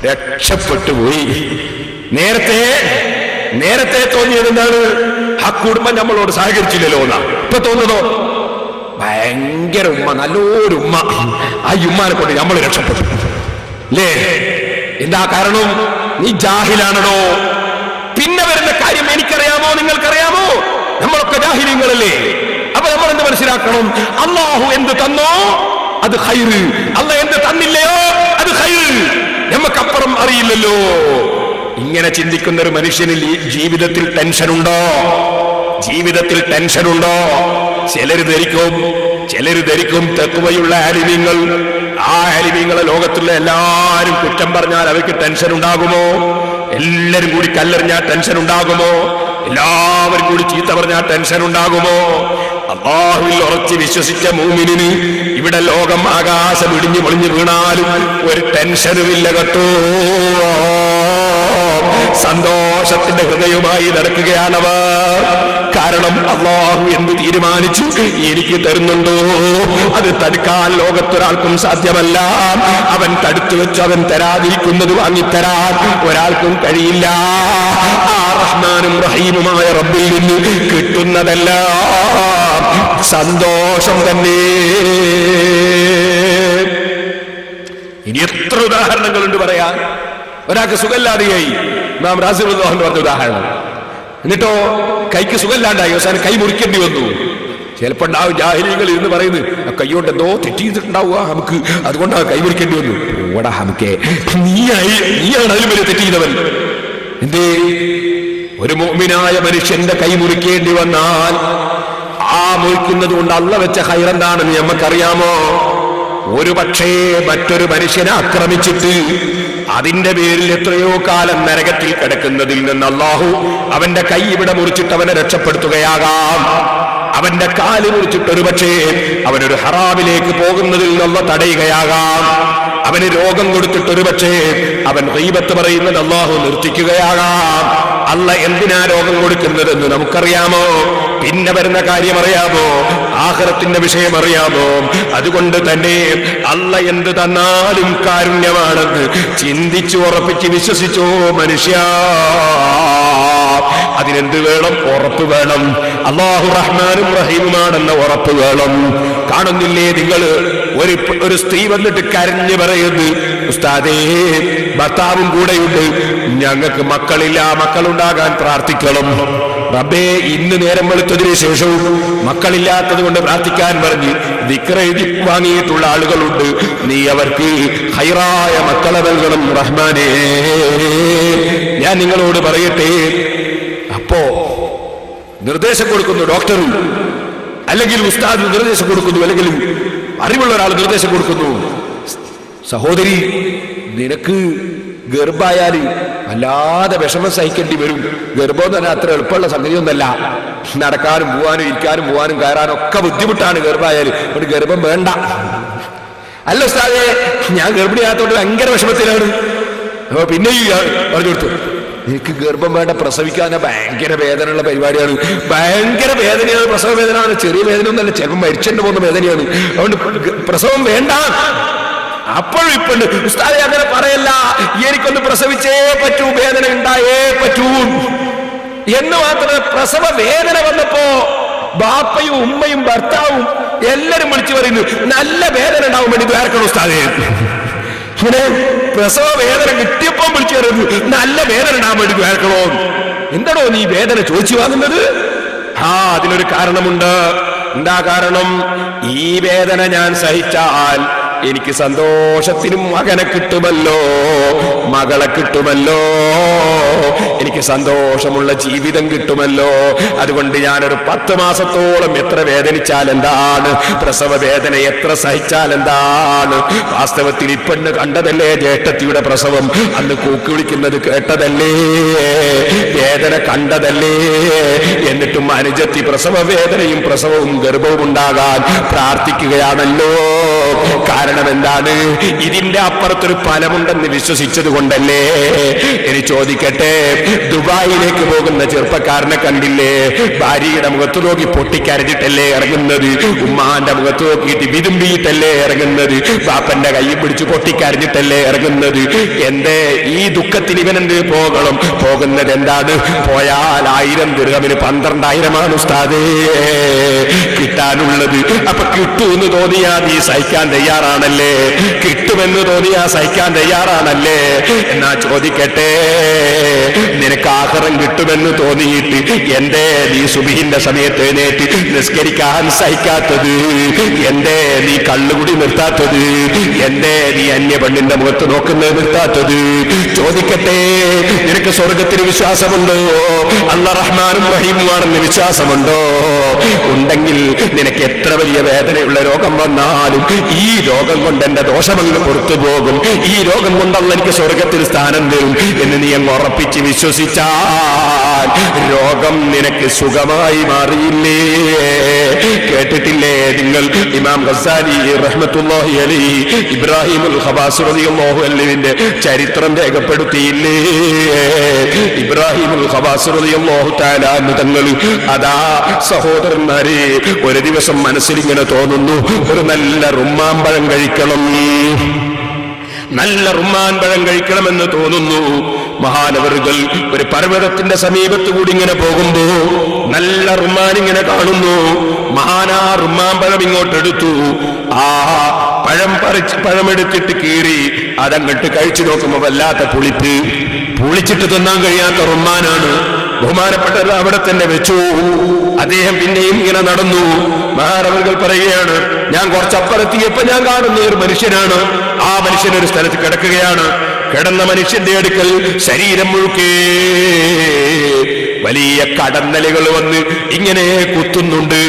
രക്ഷപ്പെട്ടു പോയി. നേരത്തെ തോന്നിയത് എന്താണ്? ആ കുടുംബം നമ്മളോട് സഹകരിച്ചില്ലല്ലോ എന്നാ. ഇപ്പൊ തോന്നുന്നതോ ഭയങ്കര ഉമ്മ, നല്ലൊരു ഉമ്മ. ആ ഉമ്മാനെ കൊണ്ട് നമ്മൾ രക്ഷപ്പെട്ടു അല്ലേ? എന്താ കാരണം? നീ ജാഹിലാണോ? പിന്നെ വരുന്ന കാര്യം എനിക്കറിയാമോ, നിങ്ങൾക്കറിയാമോ? നമ്മളൊക്കെ ജാഹിലീങ്ങളല്ലേ? അപ്പൊ നമ്മൾ എന്ത് മനസ്സിലാക്കണം? അല്ലാഹു എന്ത് തന്നോ അത് ഖൈറ്, അല്ലാഹ് എന്ത് തന്നില്ലയോ അത് ഖൈറ്. നമുക്കപ്പുറം അറിയില്ലല്ലോ. ഇങ്ങനെ ചിന്തിക്കുന്ന ഒരു മനുഷ്യനിൽ ജീവിതത്തിൽ ടെൻഷനുണ്ടോ? ചിലര് ധരിക്കും തഖ്വയുള്ള ആലിമീങ്ങൾ. ആ ആലിമീങ്ങളെ ലോകത്തുള്ള എല്ലാവരും കുറ്റം പറഞ്ഞാൽ അവർക്ക് ടെൻഷൻ ഉണ്ടാകുമോ? എല്ലാവരും കൂടി കല്ലെറിഞ്ഞാൽ ടെൻഷൻ ഉണ്ടാകുമോ? എല്ലാവരും കൂടി ചീത്ത പറഞ്ഞാൽ ടെൻഷൻ ഉണ്ടാകുമോ? അല്ലാഹുവിൽ ഉറച്ച് വിശ്വസിച്ച മുഅ്മിനിന് ഇവിടെ ലോകം ആകാശം ഇടിഞ്ഞു പൊളിഞ്ഞു വീണാലും ഒരു ടെൻഷനുമില്ല കേട്ടോ. സന്തോഷത്തിന്റെ ഹൃദയവുമായി നടക്കുകയാണവർ. കാരണം അല്ലാഹു എന്ത് തീരുമാനിച്ചു എനിക്ക് തരുന്നുണ്ടോ അത് തടുക്കാൻ ലോകത്തൊരാൾക്കും സാധ്യമല്ല. അവൻ തടുത്തു വെച്ച് അവൻ തരാതിരിക്കുന്നത് വാങ്ങിത്തരാൻ ഒരാൾക്കും കഴിയില്ല. ആ റഹ്മാനും റഹീമുമായ റബ്ബിൽ നിന്ന് കിട്ടുന്നതെല്ലാം സന്തോഷം തന്നെ. ഇനി എത്ര ഉദാഹരണങ്ങളുണ്ട് പറയാൻ. ഒരാൾക്ക് സുഖമില്ലാതെയായി, നാം റാസിറുല്ലാഹു പറഞ്ഞ ഉദാഹരണം. എന്നിട്ടോ കൈക്ക് സുഖമില്ലാണ്ടായി, അവസാനം കൈ മുറിക്കേണ്ടി വന്നു. ചിലപ്പോ ഉണ്ടാവും ജാഹിലീങ്ങൾ ഇരുന്ന് പറയുന്നത് കൈയോണ്ട് എന്തോ തെറ്റിയിട്ടുണ്ടാവുക നമുക്ക്, അതുകൊണ്ടാണ് കൈ മുറിക്കേണ്ടി വന്നു. ഓടാ നമുക്ക്, നീയാണ് അതിലും വലിയ തെറ്റ് ചെയ്തവൻ. എന്തേ? ഒരു മുഅ്മിനായ മനുഷ്യന്റെ കൈ മുറിക്കേണ്ടി വന്നാൽ ആ മുറിക്കുന്നത് കൊണ്ട് അള്ളാഹ് വെച്ച ഖൈറെന്താണെന്ന് നമുക്കറിയാമോ? ഒരു പക്ഷേ മറ്റൊരു മനുഷ്യനെ ആക്രമിച്ചിട്ട് അതിന്റെ പേരിൽ എത്രയോ കാലം നരകത്തിൽ കിടക്കുന്നതിൽ നിന്ന് അല്ലാഹു അവന്റെ കൈ ഇവിടെ മുറിച്ചിട്ട് അവനെ രക്ഷപ്പെടുത്തുകയാകാം. അവന്റെ കാല് മുറിച്ചിട്ട് ഒരു പക്ഷേ അവനൊരു ഹറാമിലേക്ക് പോകുന്നതിൽ നിന്നുള്ള തടയുകയാകാം. അവന് രോഗം കൊടുത്തിട്ടൊരു പക്ഷേ അവൻ ഗീബത്ത് പറയുന്നത് അല്ലാഹു നിർത്തിക്കുകയാകാം. അല്ലാഹ് എന്തിനാ രോഗം കൊടുക്കുന്നതെന്ന് നമുക്കറിയാമോ? പിന്നെ വരുന്ന കാര്യം അറിയാമോ? ആഖിറത്തിന്റെ വിഷയം അറിയാമോ? അതുകൊണ്ട് തന്നെ അല്ല എന്ത് തന്നാലും കാരുണ്യമാണെന്ന് ചിന്തിച്ചു ഉറപ്പിച്ച് വിശ്വസിച്ചോ മനുഷ്യ. അതിനെന്ത് വേണം? ഉറപ്പ് വേണം. അല്ലാഹു റഹ്മാനും റഹീമുമാണെന്ന ഉറപ്പ് വേണം. കാണുന്നില്ലേ നിങ്ങൾ, ഒരു സ്ത്രീ വന്നിട്ട് കരഞ്ഞു പറയുന്നു, ഉസ്താദേ ഭർത്താവും കൂടെയുണ്ട്, ഞങ്ങൾക്ക് മക്കളില്ല, മക്കളുണ്ടാകാൻ പ്രാർത്ഥിക്കണം. റബ്ബേ ഇന്ന് നേരം വെളുത്തതിന് ശേഷവും മക്കളില്ലാത്തത് കൊണ്ട് പ്രാർത്ഥിക്കാൻ പറഞ്ഞ് ദിക്ർ എഴുതി വാങ്ങിയിട്ടുള്ള ആളുകളുണ്ട്. നീ അവർക്ക് ഖൈറായ മക്കളെ നൽകണം റഹ്മാനേ. ഞാൻ നിങ്ങളോട് പറയട്ടെ, അപ്പോ നിർദ്ദേശം കൊടുക്കുന്നു ഡോക്ടറും, അല്ലെങ്കിൽ ഉസ്താദ് നിർദ്ദേശം കൊടുക്കുന്നു, അല്ലെങ്കിൽ അറിവുള്ള ഒരാൾ നിർദ്ദേശം കൊടുക്കുന്നു, സഹോദരി നിനക്ക് ഗർഭായാൽ വല്ലാതെ വിഷമം സഹിക്കേണ്ടി വരും. ഗർഭം തന്നെ അത്ര എളുപ്പമുള്ള സംഗതിയൊന്നല്ല. നടക്കാനും പോവാനും ഇരിക്കാനും പോവാനും കയറാനും ഒക്കെ ബുദ്ധിമുട്ടാണ് ഗർഭായാൽ. ഒരു ഗർഭം വേണ്ട. അല്ല ഉസ്താദേ, ഞാൻ ഗർഭിണിയാത്തോണ്ട് ഭയങ്കര വിഷമത്തിലാണ്. അപ്പൊ പിന്നെയും പറഞ്ഞു കൊടുത്തു, എനിക്ക് ഗർഭം വേണ്ട, പ്രസവിക്കാൻ ഭയങ്കര വേദനയുള്ള പരിപാടിയാണ്, ഭയങ്കര വേദനയാണ്, പ്രസവ വേദനയാണ്, ചെറിയ വേദന ഒന്നല്ല, ചിലപ്പോൾ മരിച്ചെന്ന് പോകുന്ന വേദനയാണ്, അതുകൊണ്ട് പ്രസവം വേണ്ട. അപ്പോഴും ഇപ്പുണ്ട്, ഉസ്താദേ അങ്ങനെ പറയല്ല, എനിക്കൊന്ന് പ്രസവിച്ചേ പറ്റൂ, വേദന ഉണ്ടായേ പറ്റൂ എന്ന് മാത്രമേ. പ്രസവ വേദന വന്നപ്പോ ബാപ്പയും ഉമ്മയും ഭർത്താവും എല്ലാരും വിളിച്ചു പറയുന്നു, നല്ല വേദന ഉണ്ടാവും വേണ്ടി ദ്വാരക്കണം ഉസ്താദേ. ഇങ്ങനെ പ്രസവ വേദന കിട്ടിയപ്പോ വിളിച്ചു പറയുന്നു, നല്ല വേദന ഉണ്ടാവാൻ വേണ്ടി ദ്വാരക്കണോ. എന്താണോ നീ വേദന ചോദിച്ചു വാങ്ങുന്നത്? അതിനൊരു കാരണമുണ്ട്. എന്താ കാരണം? ഈ വേദന ഞാൻ സഹിച്ചാൽ എനിക്ക് സന്തോഷത്തിനും മകനെ കിട്ടുമല്ലോ, മകളെ കിട്ടുമല്ലോ, എനിക്ക് സന്തോഷമുള്ള ജീവിതം കിട്ടുമല്ലോ. അതുകൊണ്ട് ഞാനൊരു 10 മാസത്തോളം എത്ര വേദനിച്ചാൽ എന്താണ്, പ്രസവ വേദന എത്ര സഹിച്ചാൽ എന്താണ്. വാസ്തവത്തിൽ ഇപ്പെണ്ണ് കണ്ടതല്ലേ ജ്യേഷ്ഠത്തിയുടെ പ്രസവം, അന്ന് കൂക്കി വിളിക്കുന്നത് കേട്ടതല്ലേ, വേദന കണ്ടതല്ലേ. എന്നിട്ടും അനുജത്തി പ്രസവ വേദനയും പ്രസവവും ഗർഭവും ഉണ്ടാകാൻ പ്രാർത്ഥിക്കുകയാണല്ലോ. കാരണം എന്താണ്? ഇതിന്റെ അപ്പുറത്തൊരു ഫലമുണ്ടെന്ന് വിശ്വസിച്ചത് കൊണ്ടല്ലേ. ഇനി ചോദിക്കട്ടെ, ദുബായിലേക്ക് പോകുന്ന ചെറുപ്പക്കാരനെ കണ്ടില്ലേ? ഭാര്യയുടെ മുഖത്ത് നോക്കി പൊട്ടിക്കരഞ്ഞിട്ടല്ലേ ഇറങ്ങുന്നത്, ഉമ്മാന്റെ മുഖത്ത് നോക്കിയിട്ട് വിതുമ്പിയിട്ടല്ലേ ഇറങ്ങുന്നത്, ബാപ്പന്റെ കൈ പിടിച്ച് പൊട്ടിക്കരഞ്ഞിട്ടല്ലേ ഇറങ്ങുന്നത്. എന്തേ ഈ ദുഃഖത്തിന് ഇവനെന്ത് പോകണം? പോകുന്നത് എന്താണ്? പോയാൽ 1000 ദിർഹമിന് 12,000 ഉസ്താദേ കിട്ടാനുള്ളത്. അപ്പൊ കിട്ടൂന്ന് തോന്നിയാ നീ സഹിക്കാൻ തയ്യാറാണല്ലേ? കിട്ടുമെന്ന് തോന്നിയാ സഹിക്കാൻ തയ്യാറാണല്ലേ? എന്നാ ചോദിക്കട്ടെ, നിനക്ക് ആഖിറം കിട്ടുമെന്ന് തോന്നിയിട്ട് എന്തേ നീ സുബ്ഹിന്റെ സമയത്ത് എഴുന്നേറ്റ് നിസ്കരിക്കാൻ സഹിക്കാത്തത്? എന്തേ നീ കള്ളുകുടി നിർത്താത്തത്? എന്തേ നീ അന്യ പെണ്ണിന്റെ മുഖത്ത് നോക്കുന്നത് നിർത്താത്തത്? ചോദിക്കട്ടെ, നിനക്ക് സ്വർഗത്തിന് വിശ്വാസമുണ്ടോ? അല്ലാഹു റഹ്മാനും റഹീമുമാണെന്ന് വിശ്വാസമുണ്ടോ? ഉണ്ടെങ്കിൽ നിനക്ക് എത്ര വലിയ വേദനയുള്ള രോഗം വന്നാലും ഈ രോഗം കൊണ്ട് എന്റെ ദോഷമങ്ങ് പുറത്തു പോകും, ഈ രോഗം കൊണ്ടല്ല എനിക്ക് സ്വർഗത്തിൽ സ്ഥാനം തരും എന്ന് നീ അങ്ങ് ഉറപ്പിച്ച് വിശ്വസിച്ചാൽ രോഗം നിനക്ക് സുഖമായി മാറിയില്ലേ? കേട്ടിട്ടില്ലേ നിങ്ങൾ ഇമാം ഗസാലി റഹ്മത്തുള്ളാഹി അലൈഹി ഇബ്രാഹിമുൽ ഖവാസ് റളിയല്ലാഹു അൻഹുവിന്റെ ചരിത്രം രേഖപ്പെടുത്തിയില്ലേ? ഇബ്രാഹിമുൽ ഖവാസ് റളിയല്ലാഹു തആല അൻഹു തങ്ങൾ അതാ സഹോദരന്മാരെ ഒരു ദിവസം മനസ്സിലിങ്ങനെ തോന്നുന്നു, ഒരു നല്ല റുമ്മാമ്പഴം കഴിക്കണം, നല്ല റുമ്മാൻ പഴം കഴിക്കണമെന്ന് തോന്നുന്നു. മഹാനവറുകൾ ഒരു പർവ്വതത്തിന്റെ സമീപത്ത് കൂടി ഇങ്ങനെ പോകുമ്പോ നല്ല റുമ്മാൻ ഇങ്ങനെ കാണുന്നു. മഹാനാ റുമ്മാൻ പഴം ഇങ്ങോട്ടെടുത്തു. ആ പഴമെടുത്തിട്ട് കീറി അതങ്ങോട്ട് കഴിച്ചു നോക്കുമ്പോ വല്ലാത്ത പുളിപ്പ്, പുളിച്ചിട്ട് തിന്നാൻ കഴിയാത്ത റുമ്മാനാണ്. ബഹുമാനപ്പെട്ടത് അവിടെ തന്നെ വെച്ചു. അദ്ദേഹം പിന്നെയും ഇങ്ങനെ നടന്നു. മഹാനവറുകൾ പറയുകയാണ്, ഞാൻ കുറച്ചപ്പുറത്തിയപ്പോ ഞാൻ കാണുന്ന ഒരു മനുഷ്യനാണ്. ആ മനുഷ്യൻ ഒരു സ്ഥലത്ത് കിടക്കുകയാണ്. കിടന്ന മനുഷ്യന്റെ അടുക്കൽ ശരീരം മുഴുക്കേ വലിയ കടന്നലുകൾ വന്ന് ഇങ്ങനെ കുത്തുന്നുണ്ട്.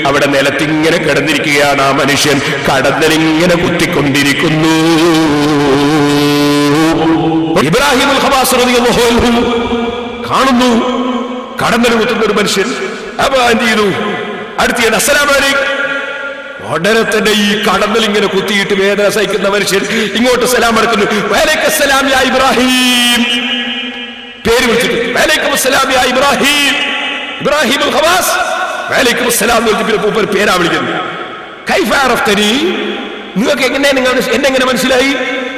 അവിടെ നിലത്തിങ്ങനെ കിടന്നിരിക്കുകയാണ് ആ മനുഷ്യൻ. കടന്നലിങ്ങനെ കുത്തിക്കൊണ്ടിരിക്കുന്നു. ഇബ്രാഹിമുൽ ഖവാസ് റളിയല്ലാഹു അൻഹു കാണുന്നു കടന്നൽ കുത്തുന്ന ഒരു മനുഷ്യൻ. അപ്പൊ എന്ത് ചെയ്തു? അടുത്ത അസ്സലാമു അലൈക്കും. ഉടനെ തന്നെ ഈ കടന്നൽ ഇങ്ങനെ കുത്തിയിട്ട് വേദന സഹിക്കുന്ന മനുഷ്യൻ ഇങ്ങോട്ട് സലാം അടക്കുന്നു. വഅലൈക്കും അസ്സലാം യാ ഇബ്രാഹിം, പേര് വിളിച്ചിട്ട് വഅലൈക്കും അസ്സലാം യാ ഇബ്രാഹിം. ഇബ്രാഹിമുൽ ഖവാസ് വഅലൈക്കും അസ്സലാം എന്ന് പറഞ്ഞ് പിന്നെ മൂപ്പർ പേരാ വിളിക്കുന്നു. കൈഫ അറഫ്തനി, നിങ്ങൾക്ക് എന്നെങ്ങനെ മനസ്സിലായി?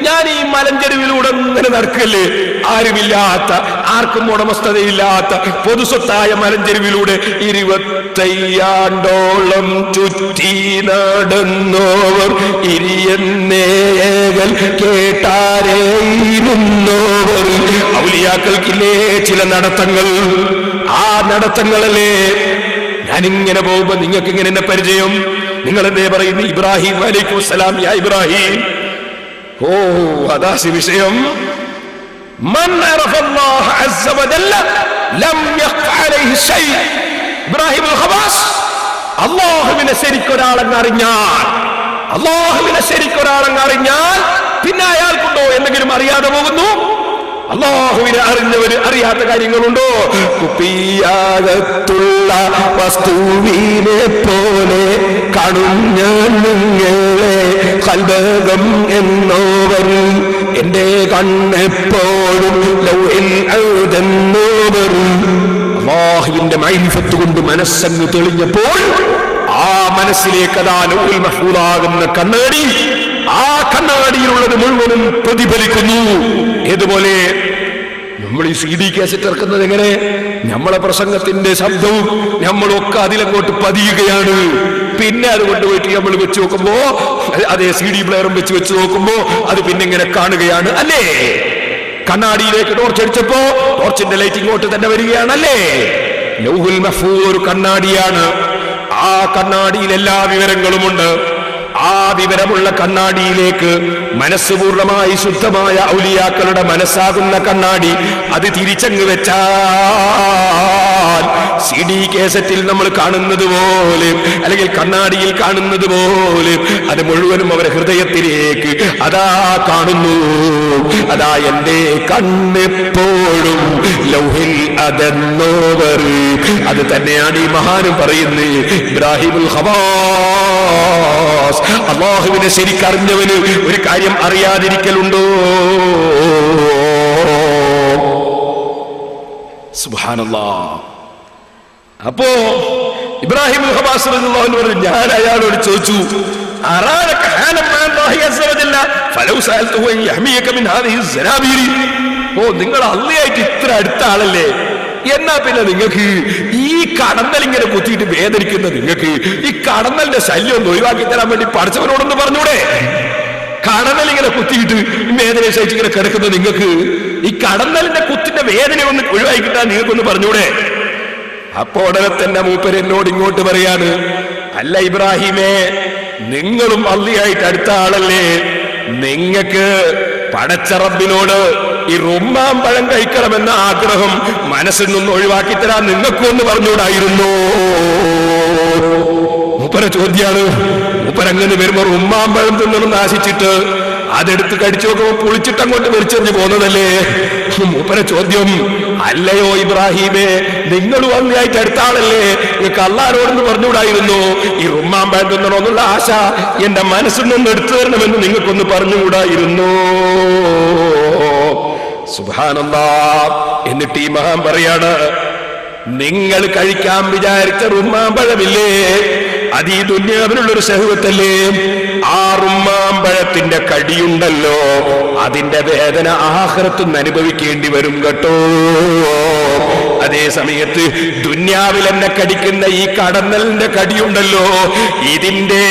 ഞാൻ ഈ മലഞ്ചെരുവിലൂടെ ഇങ്ങനെ നടക്കല്ലേ, ആരുമില്ലാത്ത, ആർക്കും ഉടമസ്ഥതയില്ലാത്ത പൊതുസ്വത്തായ മലഞ്ചെരുവിലൂടെ 25 ആണ്ടോളം ചുറ്റി നടന്നോവർ ഇരിയെന്നേകൾ കേട്ടാരേയിരുന്നോവർ. ഔലിയാക്കൾക്കില്ലേ ചില നടത്തങ്ങൾ, ആ നടത്തങ്ങളല്ലേ ഞാനിങ്ങനെ പോകുമ്പോ നിങ്ങൾക്ക് ഇങ്ങനെ എന്നെ പരിചയം. നിങ്ങൾ എന്തേ പറയുന്നു? ഇബ്രാഹിം അലൈഹിം സലാം, യാ ഇബ്രാഹിം. ഓ, അതാ വിഷയം. മൻ അറഫല്ലാഹ അസ്സ വജല്ല ലം യഖ്ഫ അലൈഹി ശൈ. ഇബ്രാഹിം അൽ ഖവാസ് അല്ലാഹുവിനെ ശരിക്കൊരാളങ്ങറിഞ്ഞാൽ പിന്നെ അയാൾക്കുണ്ടോ എന്തെങ്കിലും അറിയാതെ പോകുന്നു? അല്ലാഹുവിനെ അറിഞ്ഞവര് അറിയാത്ത കാര്യങ്ങളുണ്ടോ? കുപ്പിയാകത്തുള്ള വസ്തുവിനെ പോലെ കാണും ഞാൻ നിങ്ങളെ ഖൽബകം എന്നോവർ. എന്റെ കണ്ണെപ്പോഴും ലൗഹിൽ ഔദന്നോവർ. അല്ലാഹുവിന്റെ മഅരിഫത്ത് കൊണ്ട് മനസ്സങ്ങ് തെളിഞ്ഞപ്പോൾ ആ മനസ്സിലേക്ക് അതാ ലൗഹുൽ മഹ്ഫൂദാകുന്ന കണ്ണാടി, ആ കണ്ണാടിയിലുള്ളത് മുഴുവനും പ്രതിഫലിക്കുന്നു. ഏതുപോലെ നമ്മൾ ഈ CD കാസറ്റ് ഇറക്കുന്നത് എങ്ങനെ? നമ്മളെ പ്രസംഗത്തിന്റെ ശബ്ദവും നമ്മളൊക്കെ അതിലങ്ങോട്ട് പതിയുകയാണ്. പിന്നെ അത് കൊണ്ടുപോയിട്ട് നമ്മൾ വെച്ച് നോക്കുമ്പോ, അതേ CD പ്ലെയറും വെച്ച് നോക്കുമ്പോ അത് പിന്നെ ഇങ്ങനെ കാണുകയാണ് അല്ലേ? കണ്ണാടിയിലേക്ക് ടോർച്ച് അടിച്ചപ്പോ ടോർച്ചിന്റെ ലൈറ്റ് ഇങ്ങോട്ട് തന്നെ വരികയാണല്ലേ? ലൗഹുൽ മഹ്ഫൂദ് ഒരു കണ്ണാടിയാണ്. ആ കണ്ണാടിയിൽ എല്ലാ വിവരങ്ങളുമുണ്ട്. ആ വിവരമുള്ള കണ്ണാടിയിലേക്ക് മനസ്സ് പൂർണ്ണമായി ശുദ്ധമായ ഔലിയാക്കളുടെ മനസ്സാകുന്ന കണ്ണാടി അത് തിരിച്ചങ്ങ് വെച്ചാൽ CD കേസറ്റിൽ നമ്മൾ കാണുന്നത് പോലെ, അല്ലെങ്കിൽ കണ്ണാടിയിൽ കാണുന്നത് പോലെ അത് മുഴുവനും അവരുടെ ഹൃദയത്തിലേക്ക് അതാ കാണുന്നു. അതാ എന്റെ കണ്ണെപ്പോഴും ലൗഹിൽ അദന്നോവർ. അത് തന്നെയാണ് ഈ മഹാനും പറയുന്നത്. ഇബ്രാഹിമുൽ ഖവാസ്, അല്ലാഹുവിനെ ശരിക്കറിഞ്ഞവന് ഒരു കാര്യം അറിയാതിരിക്കലുണ്ടോ? സുബ്ഹാനല്ലാഹ്. അപ്പോ ഇബ്രാഹിം ഖവാസ് റളിയല്ലാഹു അൻഹു പറഞ്ഞു, ഞാൻ അയാളോട് ചോദിച്ചു, അറാനക ഹാലം അല്ലാഹി അസ്സ വജല്ല ഫലൗ സഅൽതുഹു അൻ യഹ്മിയക മിൻ ഹാദിഹി الزنابير. ഓ, നിങ്ങൾ അല്ലാഹുവായിട്ട് ഇത്ര അടുത്ത ആളല്ലേ, എന്നാ പിന്നെ നിങ്ങൾക്ക് ഈ കടന്നൽ ഇങ്ങനെ കുത്തിയിട്ട് വേദനിക്കുന്ന നിങ്ങൾക്ക് ഈ കടന്നലിന്റെ ശല്യം ഒന്ന് ഒഴിവാക്കി തരാൻ വേണ്ടി പഠിച്ചവനോടൊന്ന് പറഞ്ഞൂടെ? കടന്നൽ ഇങ്ങനെ കുത്തിയിട്ട് വേദന സഹിച്ചിങ്ങനെ കിടക്കുന്ന നിങ്ങൾക്ക് ഈ കടന്നലിന്റെ കുത്തിന്റെ വേദന ഒന്ന് ഒഴിവാക്കി കിട്ടാൻ നിങ്ങൾക്കൊന്ന് പറഞ്ഞൂടെ? അപ്പോ ഉടനെ തന്നെ മൂപ്പര് എന്നോട് ഇങ്ങോട്ട് പറയാണ്, അല്ല ഇബ്രാഹിമേ, നിങ്ങളും അല്ലാഹുവായിട്ട് അടുത്ത ആളല്ലേ, നിങ്ങൾക്ക് പടച്ച റബ്ബിനോട് ഈ റുമ്മാൻ പഴം കഴിക്കണമെന്ന ആഗ്രഹം മനസ്സിൽ നിന്ന് ഒഴിവാക്കി തരാൻ നിങ്ങൾക്കൊന്ന് പറഞ്ഞുകൂടായിരുന്നു? മൂപ്പര ചോദ്യാണ്. മൂപ്പരങ്ങനെ വരുമ്പോ റുമ്മാൻ പഴം തിന്നണമെന്ന് ആശിച്ചിട്ട് അതെടുത്ത് കടിച്ചു നോക്കുമ്പോ പുളിച്ചിട്ട് അങ്ങോട്ട് വലിച്ചെറിഞ്ഞു പോകുന്നതല്ലേ? മൂപ്പര ചോദ്യം, അല്ലയോ ഇബ്രാഹിമേ, നിങ്ങളും അല്ലാഹുവായിട്ട് അടുത്ത ആളല്ലേ, നിങ്ങൾക്ക് അല്ലാഹുവോടൊന്ന് പറഞ്ഞുകൂടായിരുന്നു ഈ റുമ്മാൻ പഴം തിന്നണമെന്നുള്ള ആശ എന്റെ മനസ്സിൽ നിന്ന് എടുത്തു തരണമെന്ന് നിങ്ങൾക്കൊന്ന് പറഞ്ഞുകൂടായിരുന്നു? സുബ്ഹാനല്ലാഹ്. എന്നിട്ട് ഈ മഹാൻ പറയാണ്, നിങ്ങൾ കഴിക്കാൻ വിചാരിച്ച റുമ്മാമ്പഴമില്ലേ, അത് ഈ ദുന്യാവിനുള്ളൊരു ശഹ്വത്തല്ലേ? ആ റുമ്മാമ്പഴത്തിന്റെ കടിയുണ്ടല്ലോ, അതിന്റെ വേദന ആഖിറത്തുനിന്ന് അനുഭവിക്കേണ്ടി വരും കേട്ടോ. അതേ സമയത്ത് ദുന്യാവിൽ എന്നെ കടിക്കുന്ന ഈ കടന്നലിന്റെ കടിയുണ്ടല്ലോ, ഇതിന്റെ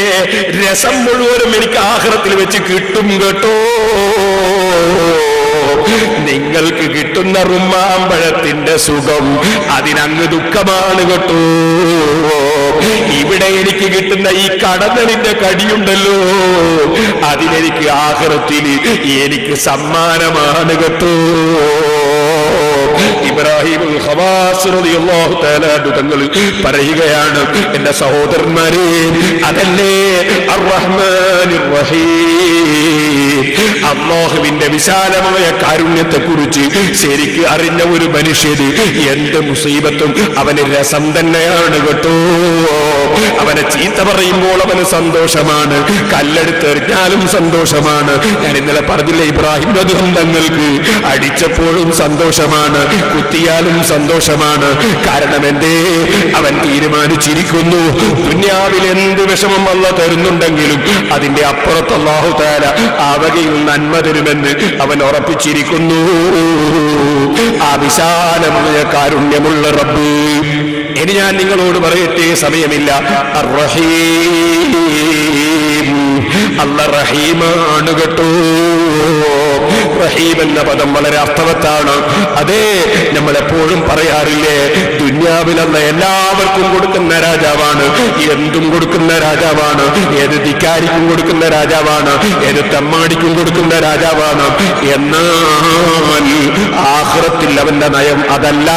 രസം മുഴുവനും എനിക്ക് ആഖിറത്തിൽ വെച്ച് കിട്ടും കേട്ടോ. നിങ്ങൾക്ക് കിട്ടുന്ന റുമ്മാമ്പഴത്തിന്റെ സുഖം അതിനങ്ങ് ദുഃഖമാണ് കേട്ടോ. ഇവിടെ എനിക്ക് കിട്ടുന്ന ഈ കടന്നലിന്റെ കടിയുണ്ടല്ലോ, അതിനെനിക്ക് ആഖിറത്തിൽ എനിക്ക് സമ്മാനമാണ് കേട്ടോ. ഇബ്രാഹിമുൽ ഖവാസ് റളിയല്ലാഹു തആല തങ്ങൾ പറയുകയാണ്, എന്റെ സഹോദരന്മാരെ, അതല്ലേ അർ റഹ്മാനിർ റഹീം. അല്ലാഹുവിന്റെ വിശാലമായ കാരുണ്യത്തെക്കുറിച്ച് ശരിക്ക് അറിഞ്ഞ ഒരു മനുഷ്യന് എന്ത് മുസീബത്തും അവന് രസം തന്നെയാണ് കേട്ടോ. അവനെ ചീത്ത പറയുമ്പോൾ അവന് സന്തോഷമാണ്, കല്ലെടുത്തെറിഞ്ഞാലും സന്തോഷമാണ്. ഞാൻ ഇന്നലെ പറഞ്ഞില്ല, ഇബ്രാഹിം തങ്ങൾക്ക് അടിച്ചപ്പോഴും സന്തോഷമാണ്, കുത്തിയാലും സന്തോഷമാണ്. കാരണം എന്തേ? അവൻ തീരുമാനിച്ചിരിക്കുന്നു, ദുനിയാവിൽ എന്ത് വിഷമം അല്ലാഹു തരുന്നുണ്ടെങ്കിലും അതിന്റെ അപ്പുറത്ത് അല്ലാഹു തആല ആ വകയിൽ നന്മ തരുമെന്ന് അവൻ ഉറപ്പിച്ചിരിക്കുന്നു. ആ വിശാലമായ കാരുണ്യമുള്ള റബ്ബ്. ഇനി ഞാൻ നിങ്ങളോട് പറയട്ടെ, സമയമില്ല. അർ-റഹീം, അല്ലാഹ് റഹീമാണ് കേട്ടോ. റഹീം എന്ന പദം വളരെ അർത്ഥവത്താണ്. അതേ, നമ്മളെപ്പോഴും പറയാറില്ലേ, ദുനിയാവിലുള്ള എല്ലാവർക്കും കൊടുക്കുന്ന രാജാവാണ്, എന്തും കൊടുക്കുന്ന രാജാവാണ്, ഏത് ധിക്കാരിക്കും കൊടുക്കുന്ന രാജാവാണ്, ഏത് തെമ്മാടിക്കും കൊടുക്കുന്ന രാജാവാണ്. എന്നാൽ ആഖിറത്തിൽ അവന്റെ നയം അതല്ല.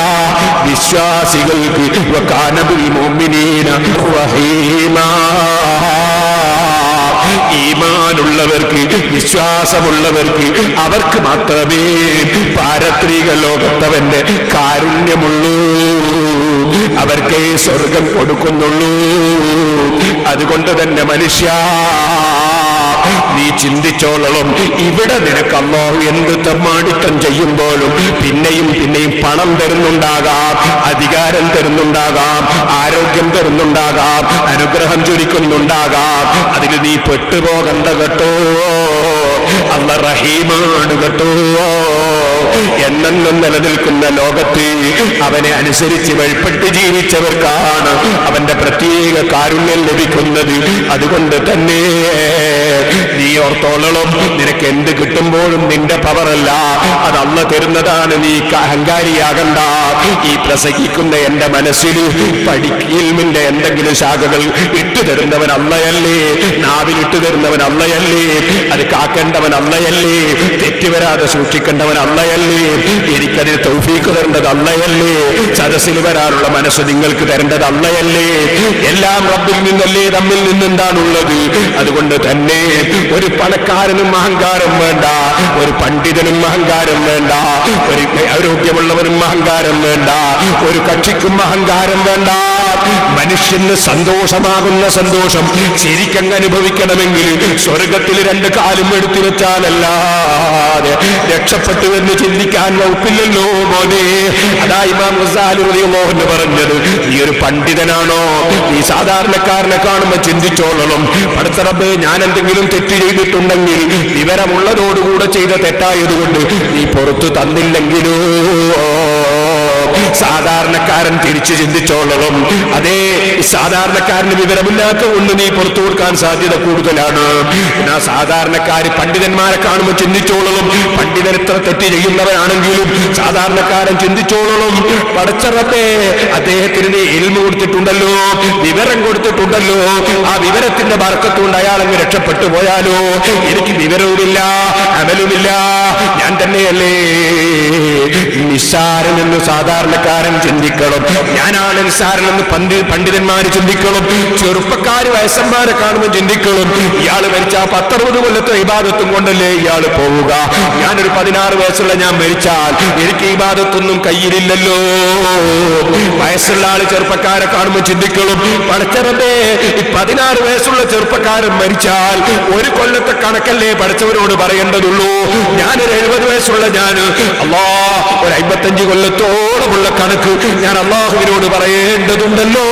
വിശ്വാസികൾക്ക് വകാന ബിൽ മുഅ്മിനീന റഹീമാ, ഈമാനുള്ളവർക്ക്, വിശ്വാസമുള്ളവർക്ക്, അവർക്ക് മാത്രമേ പാരത്രിക ലോകത്തവന്റെ കാരുണ്യമുള്ളൂ, അവർക്കേ സ്വർഗം കൊടുക്കുന്നുള്ളൂ. അതുകൊണ്ട് തന്നെ മനുഷ്യ, നീ ചിന്തിച്ചോളണം, ഇവിടെ നിനക്ക് അല്ലാഹു എന്ത് തെമ്മാടിത്തം ചെയ്യുമ്പോഴും പിന്നെയും പിന്നെയും പണം തരുന്നുണ്ടാകാം, അധികാരം തരുന്നുണ്ടാകാം, ആരോഗ്യം തരുന്നുണ്ടാകാം, അനുഗ്രഹം ചൊരിക്കുന്നുണ്ടാകാം. അതിന് നീ പെട്ടുപോകണ്ട കേട്ടോ. അല്ലാഹു റഹീമാണ് കേട്ടോ. എന്നെന്നും നിലനിൽക്കുന്ന ലോകത്ത് അവനെ അനുസരിച്ച് വഴിപ്പെട്ട് ജീവിച്ചവർക്കാണ് അവന്റെ പ്രത്യേക കാരുണ്യം ലഭിക്കുന്നത്. അതുകൊണ്ട് തന്നെ നീ ഓർത്തോളണം, നിനക്ക് എന്ത് കിട്ടുമ്പോഴും നിന്റെ പവറല്ല, അത് അല്ലാഹു തരുന്നതാണ്. നീ അഹങ്കാരിയാകണ്ട. ഈ പ്രസംഗിക്കുന്ന എന്റെ മനസ്സിൽ പഠിക്കലിന്റെ എന്തെങ്കിലും ശാഖകൾ ഇട്ടു തരുന്നവൻ അല്ലാഹയല്ലേ, നാവിലിട്ടു തരുന്നവൻ അല്ലാഹയല്ലേ, അത് കാക്കേണ്ടവൻ അല്ലാഹയല്ലേ, തെറ്റുവരാതെ സൂക്ഷിക്കേണ്ടവൻ അല്ലാഹയല്ലേ, എനിക്കതിന് തൗഫീഖ് തരേണ്ടത് അല്ലാഹയല്ലേ, സദസ്സിൽ വരാനുള്ള മനസ്സ് നിങ്ങൾക്ക് തരേണ്ടത് അല്ലാഹയല്ലേ. എല്ലാം റബ്ബിൽ നിന്നല്ലേ, നമ്മിൽ നിന്നെന്താണുള്ളത്. അതുകൊണ്ട് തന്നെ ഒരു പണക്കാരനും അഹങ്കാരം വേണ്ട, ഒരു പണ്ഡിതനും അഹങ്കാരം വേണ്ട, ഒരു ആരോഗ്യമുള്ളവനും അഹങ്കാരം വേണ്ട, ഒരു കക്ഷിക്കും അഹങ്കാരം വേണ്ട. മനുഷ്യന് സന്തോഷമാകുന്ന സന്തോഷം ശരിക്കങ്ങ് അനുഭവിക്കണമെങ്കിൽ സ്വർഗത്തിൽ രണ്ട് കാലും എടുത്തു വെച്ചാലല്ലാതെ രക്ഷപ്പെട്ടു എന്ന് ചിന്തിക്കാൻ വകുപ്പില്ലല്ലോ മോനെ. അതാ ഇമാം ഗസാലി റളിയല്ലാഹു അൻഹു പറഞ്ഞത്, നീ ഒരു പണ്ഡിതനാണോ? നീ സാധാരണക്കാരനെ കാണുമ്പോൾ ചിന്തിച്ചോളണം, പടച്ച റബ്ബേ, ഞാൻ എന്തെങ്കിലും തെറ്റ് ചെയ്തിട്ടുണ്ടെങ്കിൽ വിവരമുള്ളതോടുകൂടെ ചെയ്ത തെറ്റായതുകൊണ്ട് നീ പുറത്തു തന്നില്ലെങ്കിലോ. സാധാരണക്കാരൻ തിരിച്ചു ചിന്തിച്ചോളണം. അതേ, സാധാരണക്കാരന് വിവരമില്ലാത്ത കൊണ്ട് നീ പുറത്തു കൊടുക്കാൻ സാധ്യത കൂടുതലാണ്. എന്നാ സാധാരണക്കാര് പണ്ഡിതന്മാരെ കാണുമ്പോൾ ചിന്തിച്ചോളണം, പണ്ഡിതൻ എത്ര തെറ്റ് ചെയ്യുന്നവരാണെങ്കിലും സാധാരണക്കാരൻ ചിന്തിച്ചോളണം, പടച്ച റബ്ബേ, അദ്ദേഹത്തിന് നീ ഇൽമു കൊടുത്തിട്ടുണ്ടല്ലോ, വിവരം കൊടുത്തിട്ടുണ്ടല്ലോ, ആ വിവരത്തിന്റെ ബർക്കത്തുകൊണ്ട് അയാളങ്ങ് രക്ഷപ്പെട്ടു പോയാലോ. എനിക്ക് വിവരവുമില്ല, അമലുമില്ല, ഞാൻ തന്നെയല്ലേ നിസ്സാരനെന്ന് സാധാരണക്കാരൻ ചിന്തിക്കണം. ഞാനാണ് നിസ്സാരനെന്ന് പണ്ഡിതന്മാര് ചിന്തിക്കണം. ചെറുപ്പക്കാര് വയസ്സന്മാരെ കാണുമ്പോൾ ചിന്തിക്കണം, ഇയാള് മരിച്ച 10-60 കൊല്ലത്തെ ഇബാദത്തും കൊണ്ടല്ലേ ഇയാള് പോവുക. ഞാനൊരു 16 വയസ്സുള്ള ഞാൻ മരിച്ചാൽ എനിക്ക് ഇബാദത്തൊന്നും കയ്യിലില്ലല്ലോ. വയസ്സുള്ള ആള് ചെറുപ്പക്കാരെ കാണുമ്പോൾ ചിന്തിക്കണം, പടച്ചവന്റെ 16 വയസ്സുള്ള ചെറുപ്പക്കാരൻ മരിച്ചാൽ 1 കൊല്ലത്തെ കണക്കല്ലേ പഠിച്ചവരോട് പറയേണ്ടതുള്ളൂ. ഞാനൊരു 70 വയസ്സുള്ള ഞാന് ഒരു 55 കൊല്ലത്തോളമുള്ള കണക്ക് ഞാൻ അള്ളാഹുവിനോട് പറയേണ്ടതുണ്ടല്ലോ.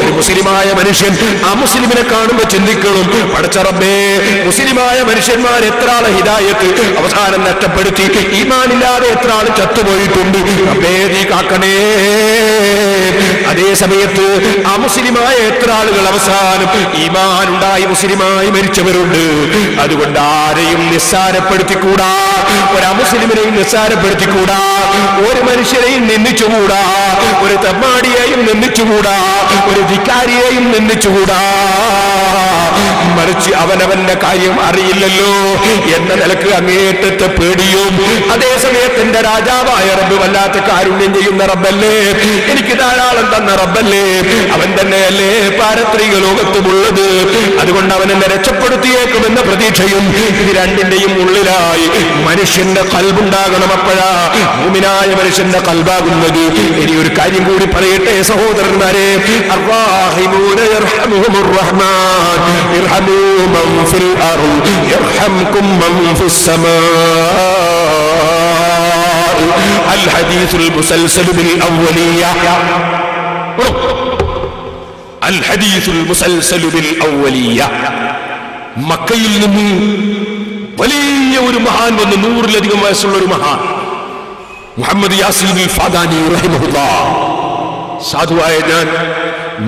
ഒരു മുസ്ലിമായ മനുഷ്യൻ ആ മുസ്ലിമിനെ കാണുമ്പോൾ ചിന്തിക്കണം, പടച്ച റബ്ബേ, മുസ്ലിമായ മനുഷ്യന്മാർ എത്ര ആളെ ഹിദായത്ത് അവസാനം നഷ്ടപ്പെടുത്തി, ഈമാനില്ലാതെ എത്ര ആൾ ചത്തുപോയിട്ടുണ്ട്. റബ്ബേ, നീ കാക്കണേ. അതേ സമയത്ത് ആ മുസ്ലിമായ എത്ര ആളുകൾ അവസാനം ഈമാനുണ്ടായി മുസ്ലിമായി മരിച്ചവരുണ്ട്. അതുകൊണ്ട് ആരെയും നിസ്സാരപ്പെടുത്തിക്കൂടാ, ഒരു അമുസ്ലിമിനെയും നിസ്സാരപ്പെടുത്തിക്കൂടാ, ഒരു മനുഷ്യരെയും നിന്ദിച്ചുകൂടാ, ഒരു തെമ്മാടിയെയും നിന്ദിച്ചുകൂടാ, ഒരു ധിക്കാരിയെയും നിന്ദിച്ചുകൂടാ. മറിച്ച് അവനവന്റെ കാര്യം അറിയില്ലല്ലോ എന്ന നിലക്ക് അങ്ങേറ്റത്തെ പേടിയും, അതേസമയത്ത് എന്റെ രാജാവായ റബ്ബ് വല്ലാത്ത കാരുണ്യം ചെയ്യുന്ന റബ്ബല്ലേ, എനിക്കിതാ ധാരാളം തന്ന റബ്ബല്ലേ, അവൻ തന്നെയല്ലേ പാരത്രിക ലോകത്തുമുള്ളത്. അതുകൊണ്ട് അവൻ എന്നെ രക്ഷപ്പെടുത്തിയേക്കുമെന്ന പ്രതീക്ഷയും ഇത് രണ്ടിന്റെയും ഉള്ളിലായി മനുഷ്യന്റെ ഖൽബുണ്ടാകണം. അപ്പോഴാ മുഅ്മിനായ മനുഷ്യന്റെ ഖൽബാകുന്നത്. ഇനി ഒരു കാര്യം കൂടി പറയട്ടെ സഹോദരന്മാരെ, അർറാഹിമൂന യർഹമുഹുർ റഹ്മാൻ ഇർഹമൂ മൻ ഫിൽ അർദ് യർഹംകും മൻ ഫിസ് സമാ. അൽ ഹദീസുൽ മുസൽസൽ ബിൽ അവ്വലിയ, അൽ ഹദീസുൽ മുസൽസൽ ബിൽ അവ്വലിയ. മക്കയിൽ നിന്ന് വലിയ ഒരു മഹാൻ വന്നു, 100-ലധികം വയസ്സുള്ള ഒരു മഹാൻ, മുഹമ്മദ് യാസീൻ അൽ ഫാദാനി റഹിമഹുല്ലാഹ്. സാധുവായ ഞാൻ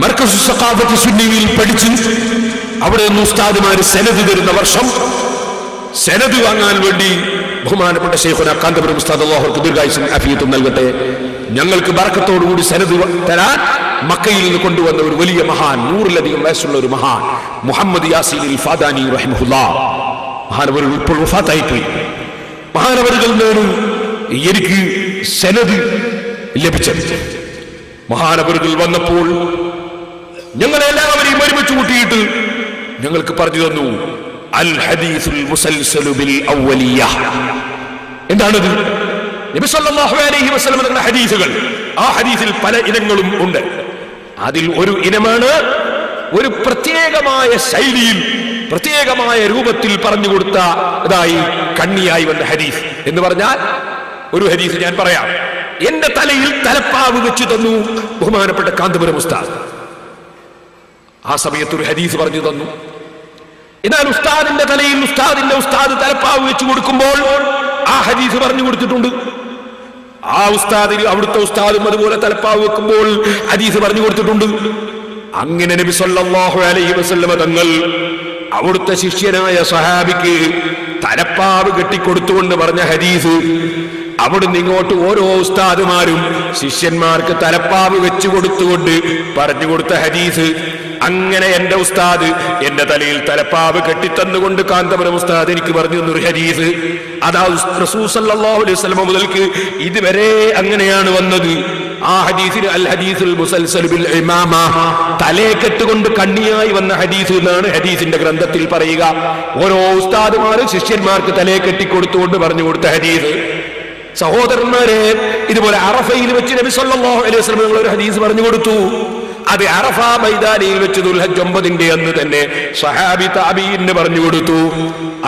മർകസു സഖാഫത്ത് സുന്നിയിൽ പഠിച്ച് അവിടെ നിന്ന് ഉസ്താദുമാര് സനദ് തരുന്ന വർഷം സനദ് വാങ്ങാൻ വേണ്ടി ബഹുമാനപ്പെട്ട ശൈഖുന കാന്തപുരം ഉസ്താദ് അല്ലാഹു ദീർഘായുസ്സും ആഫിയത്തും നൽകട്ടെ, ഞങ്ങൾക്ക് ബർക്കത്തോടുകൂടി സനദ് തരാൻ മക്കയിൽ നിന്ന് കൊണ്ടുവന്ന ഒരു വലിയ മഹാൻ, 100-ലധികം വയസ്സുള്ള ഒരു മഹാൻ, മുഹമ്മദ് യാസീൻ അൽ ഫാദാനി റഹിമഹുല്ലാഹ്. മഹാനവർ ഇപ്പോൾ വഫാത്തായിപ്പോയി. മഹാനവറുകൾ എനിക്ക് സനദ് ലഭിച്ചത്. മഹാനവറുകൾ വന്നപ്പോൾ ഞങ്ങളെല്ലാവരെയും ഒരുമിച്ച് കൂട്ടിയിട്ട് ഞങ്ങൾക്ക് പറഞ്ഞു തന്നു അൽ ഹദീസുൽ മുസൽസലു ബിൽ അവ്വലിയ. എന്താണത്? നബി സല്ലല്ലാഹു അലൈഹി വസല്ലം തങ്ങളുടെ ഹദീസുകൾ. ആ ഹദീസിൽ പല ഇനങ്ങളും ഉണ്ട്. അതിൽ ഒരു ഇനമാണ് ഒരു പ്രത്യേകമായ ശൈലിയിൽ പ്രത്യേകമായ രൂപത്തിൽ പറഞ്ഞു കൊടുത്ത ഇതായി കണ്ണിയായി വന്ന ഹദീസ്. എന്ന് പറഞ്ഞാൽ ഒരു ഹദീസ് ഞാൻ പറയാം. എന്റെ തലയിൽ തലപ്പാവ് വെച്ചു തന്നു ബഹുമാനപ്പെട്ട കാന്തപുരം ഉസ്താദ്. ആ സമയത്ത് ഒരു ഹദീസ് പറഞ്ഞു തന്നു. എന്നാൽ ഉസ്താദിന്റെ തലയിൽ ഉസ്താദ് തലപ്പാവ് വെച്ചു കൊടുക്കുമ്പോൾ ആ ഹദീസ് പറഞ്ഞു കൊടുത്തിട്ടുണ്ട്. ആ ഉസ്താദിന് അവിടുത്തെ ഉസ്താദും അതുപോലെ തലപ്പാവ് വെക്കുമ്പോൾ ഹദീസ് പറഞ്ഞു കൊടുത്തിട്ടുണ്ട്. അങ്ങനെ നബി സല്ലല്ലാഹു അലൈഹി വസല്ലം തങ്ങൾ അവിടുത്തെ ശിഷ്യനായ സഹാബിക്ക് തലപ്പാവ് കെട്ടിക്കൊടുത്തുകൊണ്ട് പറഞ്ഞ ഹദീസ്, അവിടുന്ന് ഇങ്ങോട്ട് ഓരോ ഉസ്താദുമാരും ശിഷ്യന്മാർക്ക് തലപ്പാവ് വെച്ചു കൊടുത്തുകൊണ്ട് പറഞ്ഞു കൊടുത്ത ഹദീസ്. അങ്ങനെ എന്റെ ഉസ്താദ് എന്റെ തലയിൽ തലപ്പാവ് കെട്ടിത്തന്നുകൊണ്ട് കാന്തപുരം ഉസ്താദ് എനിക്ക് പറഞ്ഞു തന്നൊരു ഹദീസ്. അതാ റസൂൽ സല്ലല്ലാഹു അലൈഹി വസല്ലം മുതൽക്ക് ഇതുവരെ അങ്ങനെയാണ് വന്നത്. ആ ഹദീസിന് അൽ ഹദീസുൽ മുസൽസൽ ബിൽ ഇമാമ, തലയെക്കെട്ടുകൊണ്ട് കണ്ണിയായി വന്ന ഹദീസ് എന്നാണ് ഹദീസിന്റെ ഗ്രന്ഥത്തിൽ പറയുക. ഓരോ ഉസ്താദുമാരും ശിഷ്യന്മാർക്ക് തലയെ കെട്ടിക്കൊടുത്തുകൊണ്ട് പറഞ്ഞു കൊടുത്ത ഹദീസ്. സഹോദരന്മാരെ, ഇതുപോലെ അറഫയിൽ വെച്ച് നബി സല്ലല്ലാഹു അലൈഹി വസല്ലം ഒരു ഹദീസ് പറഞ്ഞു കൊടുത്തു. അത് അറഫ മൈതാനിയിൽ വെച്ച് ദുൽഹജ്ജ് 9 അന്ന് തന്നെ സഹാബി താബീന് പറഞ്ഞു കൊടുത്തു.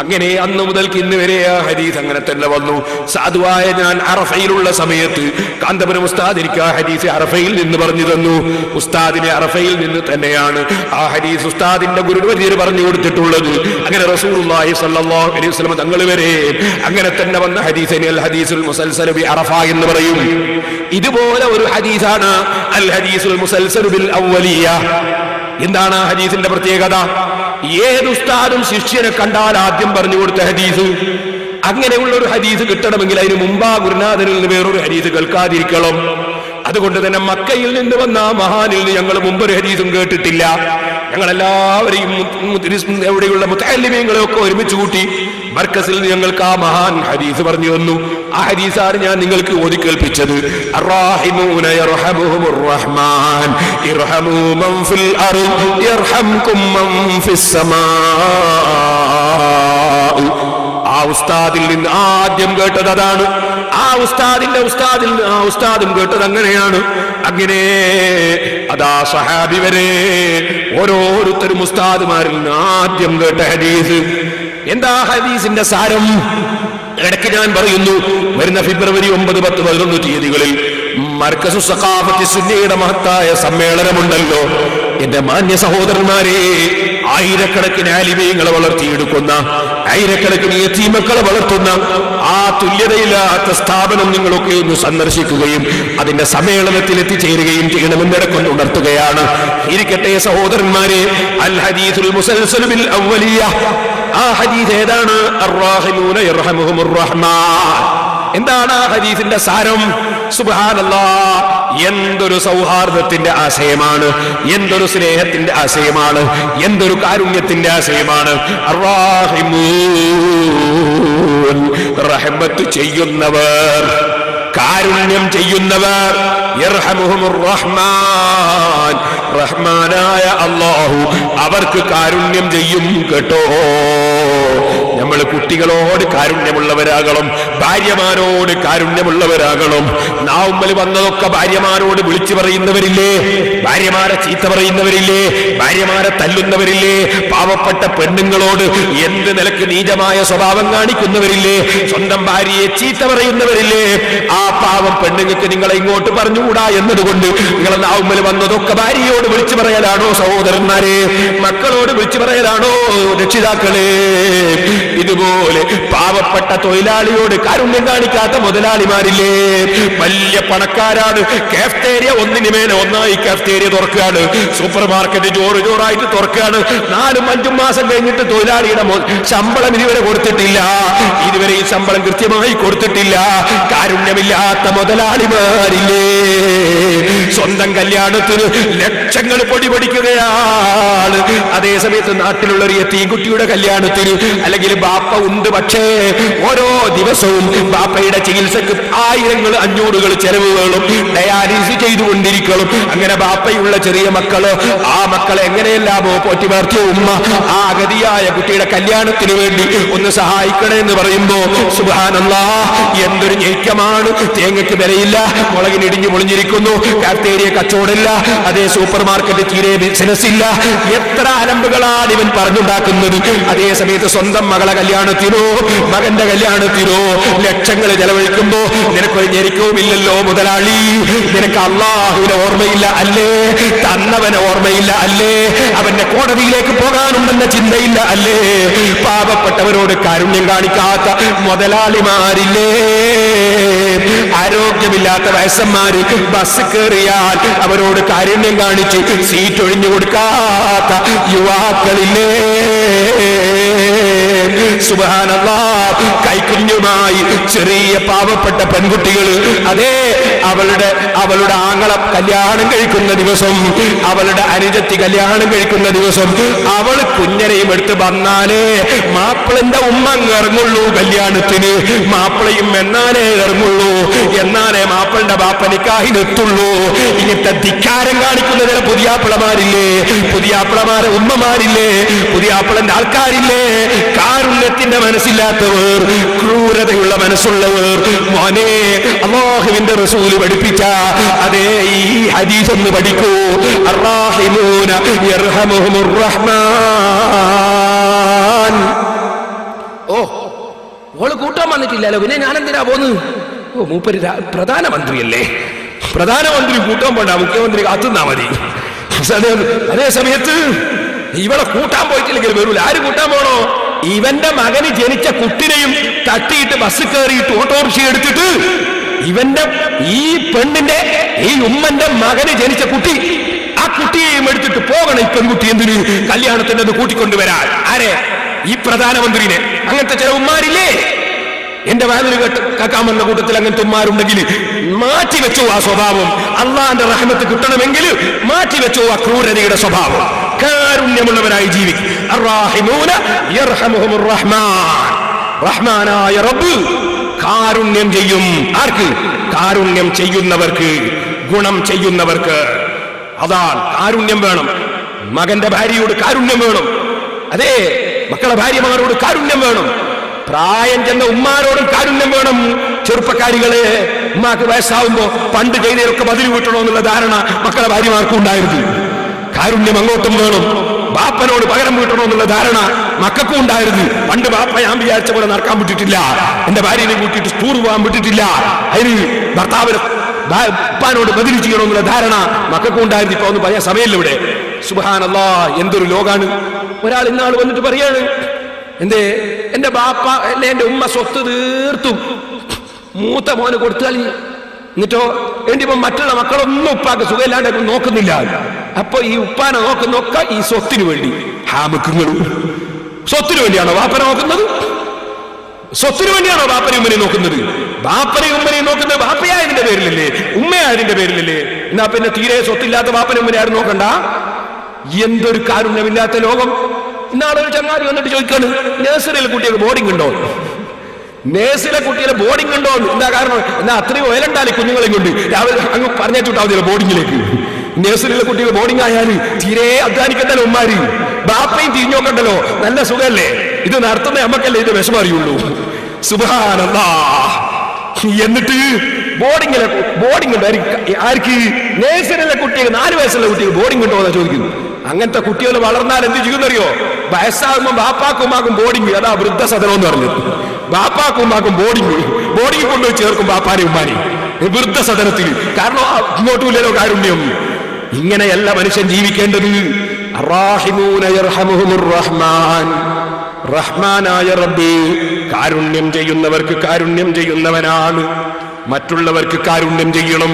അങ്ങനെ അന്ന് മുതൽക്ക് ഇന്ന് വരെ ആ ഹദീസ് അങ്ങനെ തന്നെ വന്നു. സാധുവായ ഞാൻ അറഫയിലുള്ള സമയത്ത് കാന്തപുരം ഉസ്താദ് എനിക്ക് ആ ഹദീസ് അറഫയിൽ നിന്ന് പറഞ്ഞു തന്നു. ഉസ്താദിനെ അറഫയിൽ നിന്ന് തന്നെയാണ് ആ ഹദീസ് ഉസ്താദിന്റെ ഗുരുവര്യർ പറഞ്ഞു കൊടുത്തിട്ടുള്ളത്. അങ്ങനെ റസൂലുള്ളാഹി സ്വല്ലല്ലാഹു അലൈഹി വസല്ലം തങ്ങൾ വരെ അങ്ങനെ തന്നെ വന്ന ഹദീസിനെ അൽ ഹദീസുൽ മുസൽസൽ ബി അറഫ എന്ന് പറയും. ഇതുപോലെ ഒരു ഹദീസാണ് അൽ ഹദീസുൽ മുസൽസൽ ബിൽ അവ്വലിയ. എന്താണ് ആ ഹദീസിന്റെ പ്രത്യേകത? ഏത് ഉസ്താദും ശിഷ്യനെ കണ്ടാൽ ആദ്യം പറഞ്ഞു കൊടുത്ത ഹദീസ്. അങ്ങനെയുള്ള ഒരു ഹദീസ് കിട്ടണമെങ്കിൽ അതിന് മുമ്പാ ഗുരുനാഥനിൽ നിന്ന് വേറൊരു ഹദീസ് കേൾക്കാതിരിക്കണം. അതുകൊണ്ട് തന്നെ മക്കയിൽ നിന്ന് വന്ന ആ മഹാനിൽ നിന്ന് ഞങ്ങൾ മുമ്പൊരു ഹദീസും കേട്ടിട്ടില്ല. ഞങ്ങളെല്ലാവരെയും എവിടെയുള്ള മുതഅല്ലിമീങ്ങളെയൊക്കെ ഒരുമിച്ച് കൂട്ടി മർക്കസിൽ നിന്ന് ഞങ്ങൾക്ക് ആ മഹാൻ ഹദീസ് പറഞ്ഞു തന്നു. ആ ഹദീസാണ് ഞാൻ നിങ്ങൾക്ക് ഓതി കേൾപ്പിച്ചത്. അർറാഹിമൂന യർഹമുഹുർ റഹ്മാൻ ഇർഹമൂ മൻ ഫിൽ അർദ് യർഹംകും മൻ ഫിസ് സമാ. ആ ഉസ്താദിൽ നിന്ന് ആദ്യം കേട്ടത് അതാണ്. ആ ഉസ്താദും കേട്ടത് അങ്ങനെയാണ്. അങ്ങനെ അതാ സഹാബി വരെ ഓരോരുത്തരും ഉസ്താദുമാരിൽ നിന്ന് ആദ്യം കേട്ട ഹദീസ്. എന്താ ഹദീസിന്റെ സാരം? ഇടയ്ക്ക് ഞാൻ പറയുന്നു, വരുന്ന ഫെബ്രുവരി 9, 10, 11 തീയതികളിൽ മർകസു സഖാഫത്തി സുന്നിയുടെ മഹത്തായ സമ്മേളനമുണ്ടല്ലോ. എന്റെ മാന്യ സഹോദരന്മാരെ, ആയിരക്കണക്കിന് ആലിമീങ്ങളെ വളർത്തിയെടുക്കുന്ന, ആയിരക്കണക്കിന് യതീമക്കളെ വളർത്തുന്ന ആ തുല്യതയില്ലാത്ത സ്ഥാപനം നിങ്ങളൊക്കെ ഒന്ന് സന്ദർശിക്കുകയും അതിന്റെ സമ്മേളനത്തിൽ എത്തിച്ചേരുകയും ചെയ്യണമെന്ന് ഇടക്കൊണ്ട് ഉണർത്തുകയാണ്. ഇരിക്കട്ടെ സഹോദരന്മാരെ, അൽ ഹദീസുൽ മുസൽസൽ ബിൽ അവ്വലിയ. ആ ഹദീസ് ഏതാണ്? അർറാഹിമൂന യർഹമുഹുർ റഹ്മാൻ. എന്താണ് ആ ഹദീസിന്റെ സാരം? സുബ്ഹാനല്ലാഹ്, എന്തൊരു സൗഹാർദ്ദത്തിന്റെ ആശയമാണ്, എന്തൊരു സ്നേഹത്തിന്റെ ആശയമാണ്, എന്തൊരു കാരുണ്യത്തിന്റെ ആശയമാണ്. അർറാഹിമൂൻ, റഹ്മത്ത് ചെയ്യുന്നവർ, കാരുണ്യം ചെയ്യുന്നവർ. യർഹമുഹുർ റഹ്മാൻ, റഹ്മാനായ അല്ലാഹു അവർക്ക് കാരുണ്യം ചെയ്യും കേട്ടോ. നമ്മൾ കുട്ടികളോട് കാരുണ്യമുള്ളവരാകണം, ഭാര്യമാരോട് കാരുണ്യമുള്ളവരാകണം. നാവുമ്മൽ വന്നതൊക്കെ ഭാര്യമാരോട് വിളിച്ചു പറയുന്നവരില്ലേ, ഭാര്യമാരെ ചീത്ത പറയുന്നവരില്ലേ, ഭാര്യമാരെ തല്ലുന്നവരില്ലേ, പാവപ്പെട്ട പെണ്ണുങ്ങളോട് എന്ത് നിലക്ക് നീചമായ സ്വഭാവം കാണിക്കുന്നവരില്ലേ, സ്വന്തം ഭാര്യയെ ചീത്ത പറയുന്നവരില്ലേ. ആ പാവം പെണ്ണുങ്ങൾക്ക് നിങ്ങളെ ഇങ്ങോട്ട് പറഞ്ഞുകൂടാ എന്നതുകൊണ്ട് നിങ്ങളെ നാവുമ്മൽ വന്നതൊക്കെ ഭാര്യയോട് വിളിച്ചു പറയലാണോ സഹോദരന്മാരെ? മക്കളോട് വിളിച്ചു പറയലാണോ രക്ഷിതാക്കളെ? ഇതുപോലെ പാവപ്പെട്ട തൊഴിലാളിയോട് കാരുണ്യം കാണിക്കാത്ത മുതലാളിമാരില്ലേ? വലിയ പണക്കാരാണ്, കാഫ്റ്റേരിയ ഒന്നിനു മേലെ ഒന്നായി കാഫ്റ്റേരിയ തുറക്കുകയാണ്, സൂപ്പർ മാർക്കറ്റ് ജോറായിട്ട് തുറക്കുകയാണ്. 4-5 മാസം കഴിഞ്ഞിട്ട് തൊഴിലാളിയുടെ ശമ്പളം ഇതുവരെ കൊടുത്തിട്ടില്ല, ഇതുവരെ ഈ ശമ്പളം കൃത്യമായി കൊടുത്തിട്ടില്ല. കാരുണ്യമില്ലാത്ത മുതലാളിമാരില്ലേ? സ്വന്തം കല്യാണത്തിന് ലക്ഷങ്ങൾ പൊടിപൊടിക്കുകയാണ്. അതേസമയത്ത് നാട്ടിലുള്ള ഒരു യതീംകുട്ടിയുടെ കല്യാണത്തിന് അല്ലെങ്കിൽ ബാപ്പ ഉണ്ട്, പക്ഷേ ഓരോ ദിവസവും ബാപ്പയുടെ ചികിത്സക്ക് 1000-500 ചെലവുകളും ഡയാലിസിസ് ചെയ്തുകൊണ്ടിരിക്കണം. അങ്ങനെ ബാപ്പയുള്ള ചെറിയ മക്കള്, ആ മക്കളെ എങ്ങനെയെല്ലാമോ പോറ്റി വളർത്തിയ ഉമ്മ ആ അഗതിയായ കുട്ടിയുടെ കല്യാണത്തിന് വേണ്ടി ഒന്ന് സഹായിക്കണേ എന്ന് പറയുമ്പോ സുബ്ഹാനല്ലാഹ്, എന്തൊരു ഞെരുക്കമാണ്. തേങ്ങയ്ക്ക് വിലയില്ല, മുളകിന് ഇടിഞ്ഞു പൊളിഞ്ഞിരിക്കുന്നു, കാഫ്റ്റേരിയ കച്ചവടമില്ല, അതേ സൂപ്പർ മാർക്കറ്റ് തീരെ ബിസിനസ് ഇല്ല. എത്ര അലമ്പുകളാണ് ഇവൻ പറഞ്ഞുണ്ടാക്കുന്നത്. അതേ സമയത്ത് സ്വന്തം മകളെ കല്യാണത്തിനോ മകന്റെ കല്യാണത്തിനോ ലക്ഷങ്ങൾ ചെലവഴിക്കുമ്പോ നിനക്കൊരു ഞെരുക്കവുമില്ലല്ലോ മുതലാളി. നിനക്ക് അല്ലാഹുവിനെ ഓർമ്മയില്ല അല്ലേ? തന്നവനെ ഓർമ്മയില്ല അല്ലേ? അവന്റെ കോടതിയിലേക്ക് പോകാനുണ്ടെന്ന ചിന്തയില്ല അല്ലേ? പാവപ്പെട്ടവരോട് കാരുണ്യം കാണിക്കാത്ത മുതലാളിമാരില്ലേ? ആരോഗ്യമില്ലാത്ത വയസ്സന്മാര് ബസ് കയറിയാൽ അവരോട് കാരുണ്യം കാണിച്ച് സീറ്റ് ഒഴിഞ്ഞു കൊടുക്കാത്ത യുവാക്കളില്ലേ? സുബ്ഹാനല്ലാഹ്, കൈക്കുഞ്ഞുമായി ചെറിയ പാവപ്പെട്ട പെൺകുട്ടികൾ, അതേ അവളുടെ ആങ്ങള കല്യാണം കഴിക്കുന്ന ദിവസം, അവളുടെ അനുജത്തി കല്യാണം കഴിക്കുന്ന ദിവസം, അവൾ കുഞ്ഞനെയും എടുത്ത് വന്നാലേ മാപ്പിളന്റെ ഉമ്മ ഇറങ്ങുള്ളൂ കല്യാണത്തിന്. മാപ്പിളയും എന്നാലേ ഇറങ്ങുള്ളൂ, എന്നാലേ മാപ്പിളന്റെ ബാപ്പനിക്കാഹിനെത്തുള്ളൂ. ഇങ്ങനത്തെ ധിക്കാരം കാണിക്കുന്ന ചില പുതിയാപ്പിളമാരില്ലേ, പുതിയാപ്പിളമാരെ ഉമ്മമാരില്ലേ, പുതിയാപ്പിളന്റെ ആൾക്കാരില്ലേ? കാരുണ്യത്തിന്റെ മനസ്സില്ലാത്തവർ, ക്രൂരതയുള്ള മനസ്സുള്ളവർ. മോനെ, അല്ലാഹുവിന്റെ റസൂൽ പഠിപ്പിച്ച അതേ ഈ ഹദീസ് ഒന്ന് പഠിക്കൂ. അർറാഹിമൂന യർഹമുഹുർ റഹ്മാൻ. ഓ, ഓള് കൂട്ടാൻ വന്നിട്ടില്ലല്ലോ, പിന്നെ ഞാനെന്തിനാ പോന്ന്? ഓ, മൂപ്പര് പ്രധാനമന്ത്രിയല്ലേ, പ്രധാനമന്ത്രി കൂട്ടാൻ പോണ്ട, മുഖ്യമന്ത്രി കാത്തുന്നാ മതി. അതേ സമയത്ത് ഇവളെ കൂട്ടാൻ പോയിട്ടില്ലെങ്കിൽ വരൂല. ആര് കൂട്ടാൻ പോണോ? ഇവന്റെ മകന് ജനിച്ച കുട്ടിനെയും തട്ടിയിട്ട് ബസ് കയറിയിട്ട് ഓട്ടോറിക്ഷ എടുത്തിട്ട് ഇവന്റെ ഈ പെണ്ണിന്റെ ഈ ഉമ്മന്റെ മകന് ജനിച്ച കുട്ടി, ആ കുട്ടിയെയും എടുത്തിട്ട് പോകണം ഈ പെൺകുട്ടി എന്തിന്? കല്യാണത്തിന് അത് കൂട്ടിക്കൊണ്ടുവരാൻ. ആരെ? ഈ പ്രധാനമന്ത്രിനെ. അങ്ങനത്തെ ചില ഉമ്മാരില്ലേ? എന്റെ വാതിൽ കേൾക്കാമെന്ന കൂട്ടത്തിൽ അങ്ങനത്തെ ഉമ്മാരുണ്ടെങ്കിൽ മാറ്റിവെച്ചോ ആ സ്വഭാവം. അള്ളാന്റെ റഹ്മത്ത് കിട്ടണമെങ്കിൽ മാറ്റിവെച്ചോ ആ ക്രൂരതയുടെ സ്വഭാവം. കാരുണ്യമുള്ളവരായി ജീവിക്കും. അർറാഹിമൂന യർഹമുഹുർ റഹ്മാൻ. റഹ്മാനായ റബ്ബ് കാരുണ്യം ചെയ്യും. ആർക്ക്? കാരുണ്യം ചെയ്യുന്നവർക്ക്, ഗുണം ചെയ്യുന്നവർക്ക്. അതാണ് കാരുണ്യം വേണം. മകന്റെ ഭാര്യയോട് കാരുണ്യം വേണം, അതേ മക്കളെ ഭാര്യമാരോട് കാരുണ്യം വേണം, പ്രായം ചെന്ന ഉമ്മാരോടും കാരുണ്യം വേണം. ചെറുപ്പക്കാരികളെ, ഉമ്മാക്ക് വയസ്സാവുമ്പോ പണ്ട് ചെയ്തതൊക്കെ ബദലി വീട്ടണോ എന്നുള്ള ധാരണ മക്കളെ ഭാര്യമാർക്കും ഉണ്ടായിരുന്നു. കാരുണ്യം അങ്ങോട്ടും വേണം. ബാപ്പനോട് പകരം വീട്ടണോ എന്നുള്ള ധാരണ മക്കൾക്കും ഉണ്ടായിരുന്നു. പണ്ട് ബാപ്പ ഞാൻ വിചാരിച്ച പോലെ നടക്കാൻ വിട്ടിട്ടില്ല, എന്റെ ഭാര്യനെ കൂട്ടിയിട്ട് ടൂർ പോകാൻ വിട്ടിട്ടില്ല, അതിന് ഭർത്താവിനെ ഉപ്പാനോട് ബദലി ചെയ്യണമെന്നുള്ള ധാരണ മക്കൾക്കും ഉണ്ടായിരുന്നു. ഇപ്പൊ ഒന്ന് പറയാൻ സമയമില്ല ഇവിടെ. സുബ്ഹാനല്ലാഹ്, എന്തൊരു ലോകാണ്. ഒരാൾ ഇന്നാൾ വന്നിട്ട് പറയാണ്, എന്തേ എന്റെ ബാപ്പ അല്ലെ എന്റെ ഉമ്മ സ്വത്ത് തീർത്തും മൂത്ത മോന് കൊടുത്താൽ, എന്നിട്ടോ എന്തിപ്പോ മറ്റുള്ള മക്കളൊന്നും ഉപ്പാക്ക് സുഖമില്ലാണ്ട് നോക്കുന്നില്ല. അപ്പൊ ഈ ഉപ്പാനെ നോക്കുന്നൊക്കെ ഈ സ്വത്തിന് വേണ്ടി. ഹാമുക്കുങ്ങളും സ്വത്തിന് വേണ്ടിയാണോ ബാപ്പനെ നോക്കുന്നത്? സ്വത്തിന് വേണ്ടിയാണോ ബാപ്പനെയും ഉമ്മനെയും നോക്കുന്നത്? ബാപ്പനെയും ഉമ്മനെയും നോക്കുന്നത് ബാപ്പയായതിന്റെ പേരിലല്ലേ, ഉമ്മയായതിന്റെ പേരിലല്ലേ? എന്നാ പിന്നെ തീരെ സ്വത്തില്ലാത്ത ബാപ്പനെ ഉമ്മനെ ആരും നോക്കണ്ട. എന്തൊരു കാരുണ്യമില്ലാത്ത ലോകം. ഇന്നാളൊരു ചങ്ങാതി വന്നിട്ട് ചോദിക്കാണ്, നഴ്സറിയിൽ കുട്ടികൾക്ക് ബോർഡിംഗ് ഉണ്ടോ? നേഴ്സിലെ കുട്ടികളെ ബോർഡിംഗ് ഉണ്ടോ? എന്താ കാരണം? എന്നാ അത്രയും ഓയിലുണ്ടാലേ കുഞ്ഞുങ്ങളെയും കൊണ്ട് രാവിലെ അങ്ങ് പറഞ്ഞുവിട്ടാവുന്നില്ല ബോർഡിങ്ങിലേക്ക്. നേഴ്സിലുള്ള കുട്ടികൾ ബോർഡിംഗ് ആയാൽ തീരെ അധ്വാനിക്കണ്ടല്ലോ ഉമ്മാര്, ബാപ്പയും തിരിഞ്ഞോക്കണ്ടല്ലോ, നല്ല സുഖല്ലേ? ഇത് നടത്തുന്ന നമ്മക്കല്ലേ ഇത് വിഷമം അറിയുള്ളൂ. സുബ്ഹാനല്ലാഹ്. എന്നിട്ട് ബോർഡിംഗ് ഉണ്ട് ആർക്ക്? നേഴ്സറിയിലെ കുട്ടികൾ, 4 വയസ്സുള്ള കുട്ടികൾ ബോർഡിംഗ് ഉണ്ടോ എന്നാ ചോദിക്കുന്നു. അങ്ങനത്തെ കുട്ടികൾ വളർന്നാൽ എന്ത് ചെയ്യുന്നറിയോ? വയസ്സാകുമ്പോൾ ബാപ്പാക്കുമാക്കും ബോർഡിംഗ്. അതാ വൃദ്ധസദനം എന്ന് പറഞ്ഞു. ബാപ്പാക്കുമാക്കും ബോർഡിംഗ് കൊണ്ടുപോയി ചേർക്കും ബാപ്പാനെ ഉമ്മാനെ വൃദ്ധസദനത്തിൽ. കാരണം ഇങ്ങോട്ടുമില്ലല്ലോ കാരുണ്യം. ഇങ്ങനെയല്ല മനുഷ്യൻ ജീവിക്കേണ്ടത്. അർറാഹിമൂന യർഹമുഹുർ റഹ്മാൻ. റഹ്മാനായ റബ്ബ് കാരുണ്യം ചെയ്യുന്നവർക്ക് കാരുണ്യം ചെയ്യുന്നവനാണ്. മറ്റുള്ളവർക്ക് കാരുണ്യം ചെയ്യണം.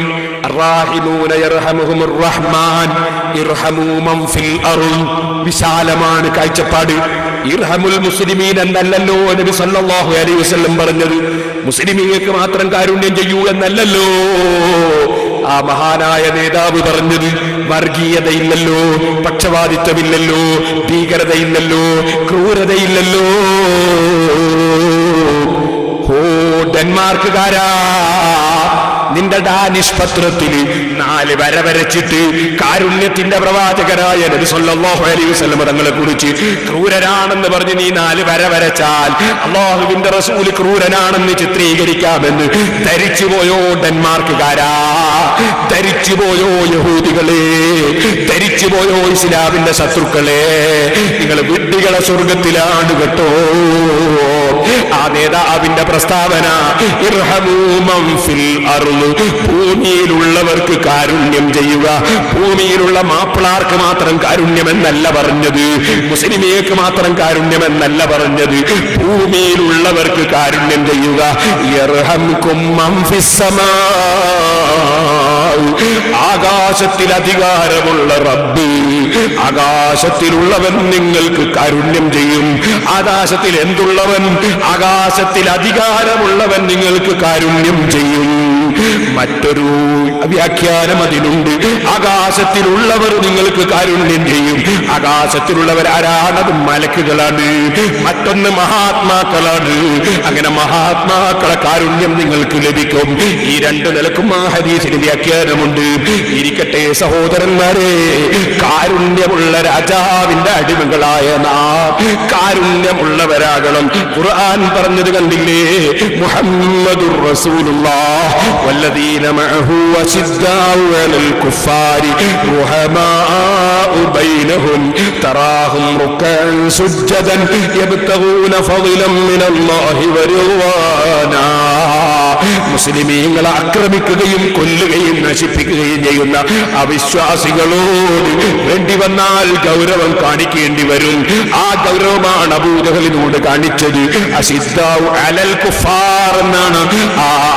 അർറാഹിമൂന യർഹമുഹുർ റഹ്മാൻ ഇർഹമൂ മൻ ഫിൽ അർള്. വിശാലമാണ് കാഴ്ചപ്പാട്. ഇർഹമുൽ മുസ്ലിമീൻ എന്നല്ലല്ലോ നബി സല്ലല്ലാഹു അലൈഹി വസല്ലം പറഞ്ഞത്. മുസ്ലിമീങ്ങൾക്ക് മാത്രം കാരുണ്യം ചെയ്യൂ എന്നല്ലല്ലോ ആ മഹാനായ നേതാവ് പറഞ്ഞത്. വർഗീയതയില്ലല്ലോ, പക്ഷപാതിത്വമില്ലല്ലോ, ഭീകരതയില്ലല്ലോ, ക്രൂരതയില്ലല്ലോ. ഓ ഡെൻമാർക്കുകാരാ, നിന്റെ ഡാനിഷ് പത്രത്തിൽ 4 വര വരച്ചിട്ട് കാരുണ്യത്തിന്റെ പ്രവാചകരായ നബി സല്ലല്ലാഹു അലൈഹി വസല്ലം തങ്ങളെ കുറിച്ച് ക്രൂരനാണെന്ന് പറഞ്ഞ് നീ 4 വര വരച്ചാൽ അല്ലാഹുവിന്റെ റസൂൽ ക്രൂരനാണെന്ന് ചിത്രീകരിക്കാമെന്ന് ധരിച്ചുപോയോ ഡെൻമാർക്കുകാരാ? ധരിച്ചുപോയോ യഹൂദികളെ? ധരിച്ചുപോയോ ഇസ്ലാമിന്റെ ശത്രുക്കളെ? നിങ്ങൾ വിഡ്ഢികളെ സ്വർഗത്തിലാണ് കേട്ടോ. ആ നേതാവിന്റെ പ്രസ്താവന ഇർഹമൂ മൻ ഫിൽ അർള്. ഭൂമിയിലുള്ളവർക്ക് കാരുണ്യം ചെയ്യുക. ഭൂമിയിലുള്ള മാപ്പിളാർക്ക് മാത്രം കാരുണ്യമെന്നല്ല പറഞ്ഞത്, മുസ്ലിമേക്ക് മാത്രം കാരുണ്യമെന്നല്ല പറഞ്ഞത്. ഭൂമിയിലുള്ളവർക്ക് കാരുണ്യം ചെയ്യുക. യർഹംകും മൻ ഫിസ് സമാ. ആകാശത്തിൽ അധികാരമുള്ള റബ്ബ്, ആകാശത്തിലുള്ളവൻ നിങ്ങൾക്ക് കാരുണ്യം ചെയ്യും. ആകാശത്തിൽ എന്തുള്ളവൻ? ആകാശത്തിൽ അധികാരമുള്ളവൻ നിങ്ങൾക്ക് കാരുണ്യം ചെയ്യും. മറ്റൊരു വ്യാഖ്യാനം അതിനുണ്ട്. ആകാശത്തിലുള്ളവർ നിങ്ങൾക്ക് കാരുണ്യം ചെയ്യും. ആകാശത്തിലുള്ളവർ ആരാണത്? മലക്കുകളാണ്. മറ്റൊന്ന് മഹാത്മാക്കളാണ്. അങ്ങനെ മഹാത്മാക്കളെ കാരുണ്യം നിങ്ങൾക്ക് ലഭിക്കും. ഈ 2 നിലക്കും ആ ഹദീസിന് വ്യാഖ്യാനമുണ്ട്. ഇരിക്കട്ടെ സഹോദരന്മാരെ, കാരുണ്യമുള്ള രാജാവിന്റെ അടിമകളായ നാം കാരുണ്യമുള്ളവരാകണം. ഖുർആൻ പറഞ്ഞത് കണ്ടില്ലേ? മുഹമ്മദുർ റസൂലുള്ളാഹ് വല്ലദീന മഅഹു അശിദ്ദാഉ അലൽ കുഫാരി റുഹമാഉ ബൈനഹും തറാഹും റുക്കഅൻ സുജ്ജദൻ യബ്തഗൂന ഫളിലൻ മിനല്ലാഹി വറിദ്വാനാ. മുസ്ലിമീങ്ങളെ ആക്രമിക്കുകയും കൊല്ലുകയും നശിപ്പിക്കുകയും ചെയ്യുന്ന അവിശ്വാസികളോട് വേണ്ടി വന്നാൽ ഗൗരവം കാണിക്കേണ്ടി വരും. ആ ഗൗരവമാണ് അബൂജഹലിനോട് കാണിച്ചത്. അശിദ്ദാഉ അലൽ കുഫാർ എന്നാണ്.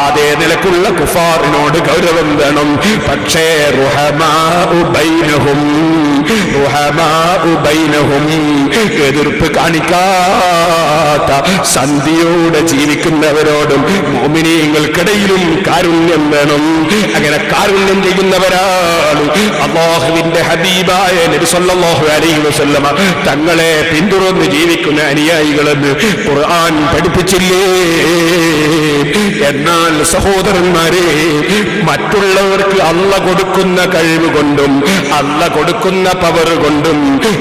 അതേ നിലക്കുള്ള കുഫാറിനോട് ഗൗരവം വേണം. പക്ഷേ റുഹമാഉ ബൈനഹും, റുഹമാഉ ബൈനഹും, എതിർപ്പ് കാണിക്കാത്ത സന്ധിയോടെ ജീവിക്കുന്നവരോടും മുഅ്മിനീങ്ങൾക്കിടയിലും കാരുണ്യം വേണം. അങ്ങനെ കാരുണ്യം ചെയ്യുന്നവരാണ് അല്ലാഹുവിന്റെ ഹബീബായ നബി സല്ലല്ലാഹു അലൈഹി വസല്ലമ തങ്ങളെ പിന്തുടർന്ന് ജീവിക്കുന്ന അനുയായികളെന്ന് ഖുർആൻ പഠിപ്പിച്ചില്ലേ? എന്നാൽ സഹോദരന്മാരെ, മറ്റുള്ളവർക്ക് അല്ല കൊടുക്കുന്ന കഴിവ് കൊണ്ടും അല്ല കൊടുക്കുന്ന പവർ കൊണ്ടും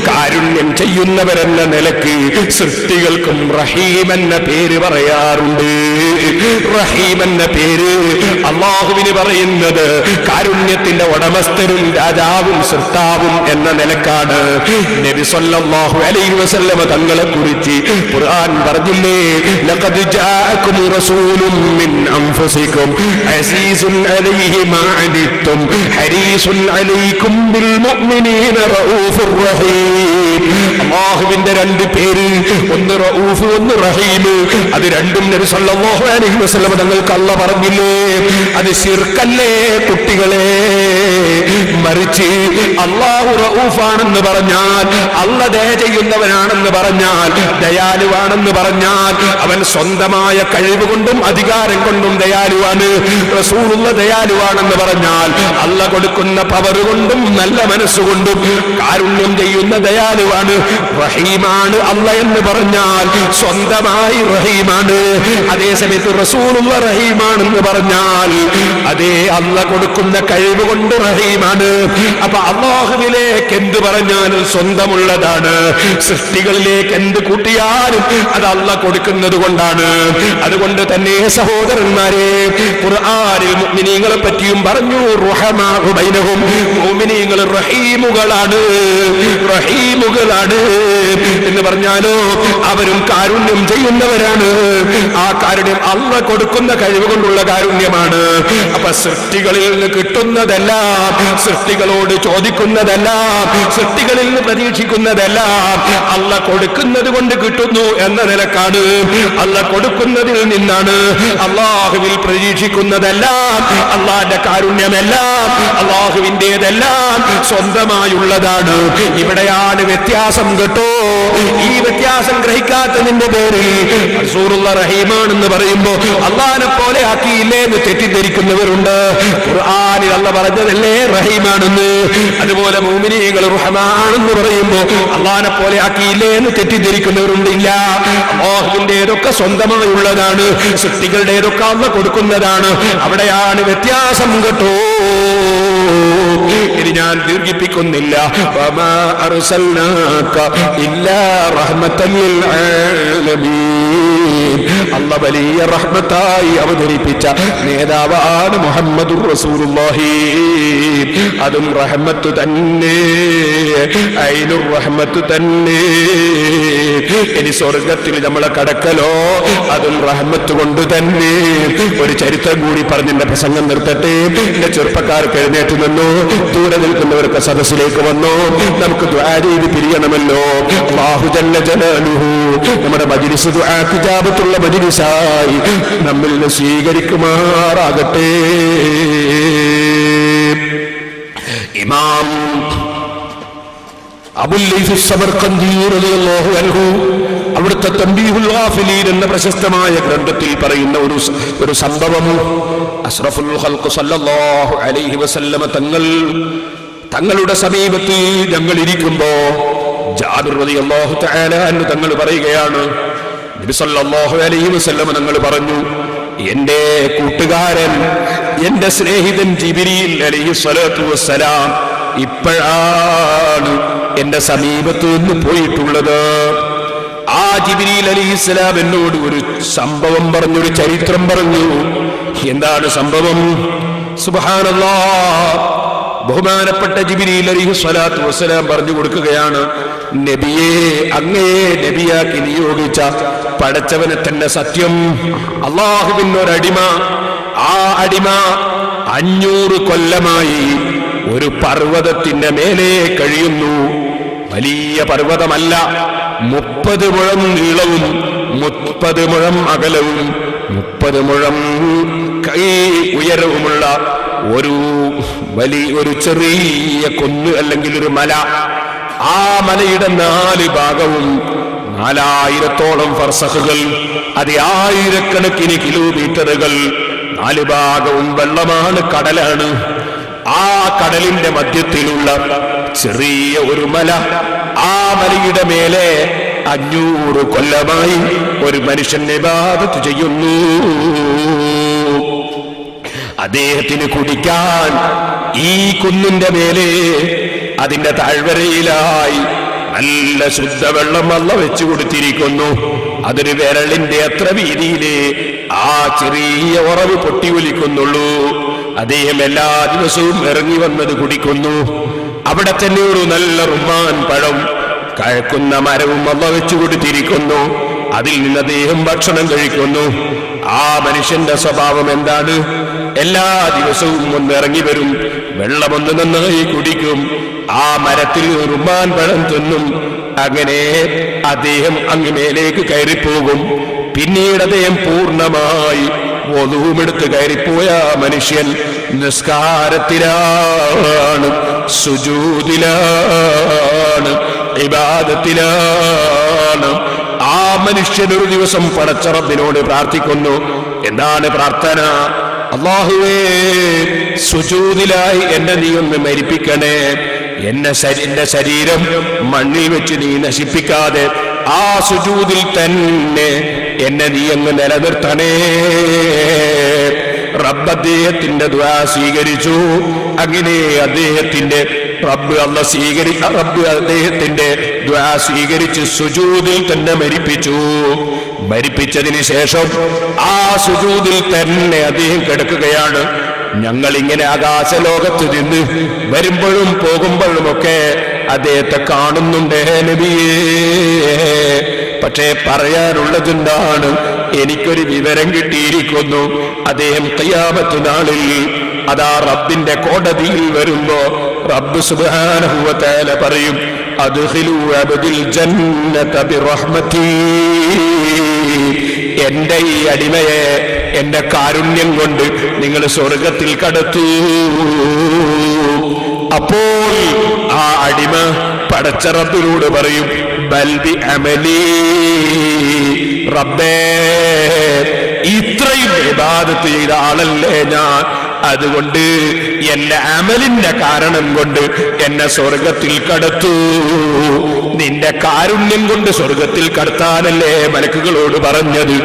കാരുണ്യം ചെയ്യുന്നവരെന്ന നിലക്ക് സൃഷ്ടികൾക്കും റഹീം എന്ന പേര് പറയാറുണ്ട്. റഹീം എന്ന പേര് അല്ലാഹുവിന് പറയുന്നത് കാരുണ്യത്തിന്റെ ഉടമസ്ഥനും രാജാവും സൃഷ്ടാവും എന്ന നിലക്കാണ്. നബി സല്ലല്ലാഹു അലൈഹി വസല്ലമ തങ്ങളെ കുറിച്ച് ഖുർആൻ പറഞ്ഞില്ലേ? ലഖദ് ജാഅകും റസൂലും മിൻ അൻഫുസികും അസീസുൻ അലൈഹി മാ അനിത്തും ഹരീസുൻ അലൈക്കും ബിൽ മുഅ്മിനീന റഊഫുർ റഹീം. അല്ലാഹുവിന്റെ 2 പേര്, ഒന്ന് റഊഫ്, ഒന്ന് റഹീം. അത് രണ്ടും നബി സല്ലല്ലാഹു അലൈഹി വസല്ലം തങ്ങൾക്ക് അല്ലാഹു പറഞ്ഞില്ലേ? അത് ശിർക്കല്ലേ കുട്ടികളെ? മറിച്ച് അല്ലാഹു റഊഫാണെന്ന് പറഞ്ഞാൽ, അല്ല ദയ ചെയ്യുന്നവനാണെന്ന് പറഞ്ഞാൽ, ദയാലുവാണെന്ന് പറഞ്ഞാൽ അവൻ സ്വന്തമായ കഴിവ് കൊണ്ടും അധികാരം കൊണ്ടും ദയാലുവാണ്. റസൂലുള്ള ദയാലുവാണെന്ന് പറഞ്ഞാൽ അല്ല കൊടുക്കുന്ന പവർ കൊണ്ടും നല്ല മനസ്സുകൊണ്ടും കാരുണ്യം ചെയ്യുന്ന ദയാലുവാണ്. റഹീമാണ് അല്ല എന്ന് പറഞ്ഞാൽ സ്വന്തമായി റഹീമാണ്. അതേസമയത്ത് റസൂലുള്ള റഹീമാണെന്ന് പറഞ്ഞാൽ അതേ അല്ല കൊടുക്കുന്ന കഴിവ് കൊണ്ട് റഹീമാണ്. അപ്പൊ അല്ലാഹുവിലേക്ക് എന്ത് പറഞ്ഞാലും സ്വന്തമുള്ളതാണ്. സൃഷ്ടികളിലേക്ക് എന്ത് കൂട്ടിയാലും അത് അല്ല കൊടുക്കുന്നത് കൊണ്ടാണ്. അതുകൊണ്ട് തന്നെ സഹോദരന്മാരെ, ഖുർആനിൽ മുഅ്മിനീങ്ങളെ പറ്റിയും പറഞ്ഞു, റുഹമാഉ ബൈനഹും, മുഅ്മിനീങ്ങൾ റഹീമുകളാണ്, റഹീമുകളാണ് എന്ന് പറഞ്ഞാലോ അവരും കാരുണ്യം ചെയ്യുന്നവരാണ്. ആ കാരുണ്യം അല്ല കൊടുക്കുന്ന കഴിവ് കൊണ്ടുള്ള കാരുണ്യമാണ്. അപ്പൊ സൃഷ്ടികളിൽ നിന്ന് കിട്ടുന്നതെല്ലാം, സൃഷ്ടികളോട് ചോദിക്കുന്നതെല്ലാം, സൃഷ്ടികളിൽ നിന്ന് പ്രതീക്ഷിക്കുന്നതെല്ലാം അല്ല കൊടുക്കുന്നത് കൊണ്ട് കിട്ടുന്നു എന്ന നിലക്കാണ്. അല്ല കൊടുക്കുന്നതിൽ നിന്നാണ്. അള്ളാഹുവിൽ പ്രതീക്ഷിക്കുന്നതെല്ലാം, അള്ളാന്റെ കാരുണ്യമെല്ലാം അള്ളാഹുവിൻ്റെതെല്ലാം സ്വന്തമായുള്ളതാണ്. ഇവിടെയാണ് വ്യത്യാസം കേട്ടോ. ഈ വ്യത്യാസം ഗ്രഹിക്കാത്തതിന്റെ പേരിൽ റസൂലുള്ള റഹീമാണെന്ന് പറയുമ്പോ അള്ളാഹിനെ പോലെ ആക്കിയില്ലേ എന്ന് തെറ്റിദ്ധരിക്കുന്നവരുണ്ട്. ഖുർആനിൽ അല്ല പറഞ്ഞതല്ലേ റഹീമാണെന്ന്. അതുപോലെ മുഅ്മിനീങ്ങൾ റഹ്മാനെന്ന് പറയുമ്പോ അള്ളാഹിനെ പോലെ ആക്കിയില്ലേ എന്ന് തെറ്റിദ്ധരിക്കുന്നവരുണ്ട്. ഇല്ല, അല്ലാഹുവിൻ്റെതൊക്കെ സ്വന്തമായുള്ളതാണ്, സൃഷ്ടികളുടേതൊക്കെ അല്ല കൊടുക്കുന്നതാണ്. അവിടെയാണ് വ്യത്യാസം കേട്ടോ. ഇനി ഞാൻ ദീർഘിപ്പിക്കുന്നില്ല. വമാ അർസൽനാക ഇല്ലാ റഹ്മത്തൻ ലിൽ ആലമീൻ. അല്ലാഹു വലിയ റഹ്മത്തായി അവതരിപ്പിച്ച നേതാവാണ് മുഹമ്മദുർ റസൂലുള്ളാഹി. അതും റഹ്മത്ത് തന്നെ, ഐനുർ റഹ്മത്ത് തന്നെ. ഇനി സ്വർഗത്തിൽ നമ്മളെ കടക്കലോ അതും റഹ്മത്ത് കൊണ്ട് തന്നെ. ഒരു ചരിത്രം കൂടി പറഞ്ഞെന്റെ പ്രസംഗം നിർത്തട്ടെ. എന്റെ ചെറുപ്പക്കാർക്ക് എഴുന്നേറ്റ് നിന്നു, ദൂരെ നിൽക്കുന്നവർക്ക് സദസ്സിലേക്ക് വന്നു. നമുക്ക് ദുആ ചെയ്ത് പിരിയണമല്ലോ. അല്ലാഹു ജല്ല ജലാലുഹു നമ്മുടെ മജ്ലിസ് ദുആ ഇജാബത്തുള്ള മജ്ലിസായി നമ്മിൽ നിന്ന് സ്വീകരിക്കുമാറാകട്ടെ. ഇമാം അബുൽ ലൈസ് സമർഖന്ദി റളിയല്ലാഹു അൻഹു അവിടുത്തെ തൻബീഹുൽ ഗാഫിലീൻ എന്ന പ്രശസ്തമായ ഗ്രന്ഥത്തിൽ പറയുന്ന ഒരു സംഭവം, അഷ്റഫുൽ ഖൽഖ് സല്ലല്ലാഹു അലൈഹി വസല്ലമ തങ്ങളുടെ സമീപത്ത് ഞങ്ങൾ ഇരിക്കുമ്പോ ജാബിർ റളിയല്ലാഹു തആല അൻഹു തങ്ങൾ പറയുകയാണ്, നബി സല്ലല്ലാഹു അലൈഹി വസല്ലമ തങ്ങൾ പറഞ്ഞു, എന്റെ കൂട്ടുകാരൻ, എന്റെ സ്നേഹിതൻ ജിബ്രീൽ അലൈഹിസ്സലാത്തു വസ്സലാം ഇപ്പോഴാണ് എന്റെ സമീപത്ത് നിന്ന് പോയിട്ടുള്ളത്. ആ ജിബ്രീൽ അലൈഹിസ്സലാം എന്നോട് ഒരു സംഭവം പറഞ്ഞു, ഒരു ചരിത്രം പറഞ്ഞു. എന്താണ് സംഭവം? സുബ്ഹാനല്ലാഹ്, ബഹുമാനപ്പെട്ട ജിബ്രീൽ അലൈഹിസ്സലാത്തു വസ്സലാം പറഞ്ഞു കൊടുക്കുകയാണ്, നബിയെ, അങ്ങയെ നബിയാക്കി നിയോഗിച്ച പടച്ചവനെ തന്നെ സത്യം. അല്ലാഹുവിനൊരടിമ, ആ അടിമ 500 കൊല്ലമായി ഒരു പർവ്വതത്തിന്റെ മേലെ കഴിയുന്നു. വലിയ പർവ്വതമല്ല, 30 മുഴം നീളവും 30 മുഴം അകലവും 30 മുഴം കൈ ഉയരവുമുള്ള ഒരു ചെറിയ കുന്ന് അല്ലെങ്കിൽ ഒരു മല. ആ മലയുടെ 4 ഭാഗവും 4000-ഓളം ഫർസഖുകൾ, അത് 1000കണക്കിന് കിലോമീറ്ററുകൾ. 4 ഭാഗവും വെള്ളമാണ്, കടലാണ്. ആ കടലിന്റെ മധ്യത്തിലുള്ള ചെറിയ ഒരു മല, ആ മലയുടെ മേലെ 500 കൊല്ലമായി ഒരു മനുഷ്യൻ ഇബാദത്ത് ചെയ്യുന്നു. അദ്ദേഹത്തിന് കുടിക്കാൻ ഈ കുന്നിന്റെ മേലെ അതിന്റെ താഴ്വരയിലായി നല്ല ശുദ്ധവെള്ളം അല്ല വെച്ചു കൊടുത്തിരിക്കുന്നു. അതൊരു വിരലിന്റെ അത്ര വീതിയിലെ ആ ചെറിയ ഉറവ് പൊട്ടി ഒലിക്കുന്നുള്ളൂ. അദ്ദേഹം എല്ലാ ദിവസവും ഇറങ്ങി വന്നത് കുടിക്കുന്നു. അവിടെ തന്നെ ഒരു നല്ല റുമ്മാൻ പഴം കഴക്കുന്ന മരവും അല്ല വെച്ചു കൊടുത്തിരിക്കുന്നു. അതിൽ നിന്ന് അദ്ദേഹം ഭക്ഷണം കഴിക്കുന്നു. ആ മനുഷ്യന്റെ സ്വഭാവം എന്താണ്? എല്ലാ ദിവസവും ഒന്ന് ഇറങ്ങി വരും, വെള്ളമൊന്ന് നന്നായി കുടിക്കും, ആ മരത്തിൽ റുമ്മാൻ പഴം തിന്നും. അങ്ങനെ അദ്ദേഹം അങ്ങ് മേലേക്ക് കയറിപ്പോകും. പിന്നീട് അദ്ദേഹം പൂർണ്ണമായി വധുവുമെടുത്ത് കയറിപ്പോയ മനുഷ്യൻ നിസ്കാരത്തിലാണ്, സുജൂദിലാണ്, ഇബാദത്തിലാണ്. ആ മനുഷ്യനൊരു ദിവസം പടച്ച റബ്ബിനോട് പ്രാർത്ഥിക്കുന്നു. എന്താണ് പ്രാർത്ഥന? അല്ലാഹുവേ, സുജൂദിലായി എന്നെ നീ ഒന്ന് മരിപ്പിക്കണേ. എന്റെ ശരീരം മണ്ണിൽ വെച്ച് നീ നശിപ്പിക്കാതെ ആ സുജൂദിൽ തന്നെ എന്നെ നീ അങ്ങ് നിലനിർത്തണേ. റബ്ബ് അദ്ദേഹത്തിന്റെ ദുആ സ്വീകരിച്ചു. അങ്ങനെ അദ്ദേഹത്തിന്റെ റബ്ബ് അദ്ദേഹത്തിന്റെ ദുആ സ്വീകരിച്ച് സുജൂദിൽ തന്നെ മരിപ്പിച്ചു. മരിപ്പിച്ചതിന് ശേഷം ആ സുജൂദിൽ തന്നെ അദ്ദേഹം കിടക്കുകയാണ്. ഞങ്ങൾ ഇങ്ങനെ ആകാശലോകത്ത് നിന്ന് വരുമ്പോഴും പോകുമ്പോഴുമൊക്കെ അദ്ദേഹത്തെ കാണുന്നുണ്ട് നബിയേ. പക്ഷേ പറയാനുള്ളതെന്താണ്? എനിക്കൊരു വിവരം കിട്ടിയിരിക്കുന്നു. അദ്ദേഹം ഖിയാമത്ത് നാളിൽ അതാ റബ്ബിന്റെ കോടതിയിൽ വരുമ്പോ റബ്ബ് സുബ്ഹാനഹു വ തആല പറയും, അദ്ഖിലൂ അബ്ദിൽ ജന്നത ബിറഹ്മതി. എന്റെ ഈ അടിമയെ എന്റെ കാരുണ്യം കൊണ്ട് നിങ്ങൾ സ്വർഗത്തിൽ കടത്തൂ. അപ്പോൾ ആ അടിമ പടച്ച റബ്ബിനോട് പറയും, ബൽ ബി അമലി. റബ്ബേ, ഇത്രയും ഇബാദത്ത് ചെയ്ത ആളല്ലേ ഞാൻ, അതുകൊണ്ട് എന്റെ അമലിന്റെ കാരണം കൊണ്ട് എന്നെ സ്വർഗത്തിൽ കടത്തൂ. നിന്റെ കാരുണ്യം കൊണ്ട് സ്വർഗത്തിൽ കടത്താനല്ലേ മലക്കുകളോട് പറഞ്ഞത്?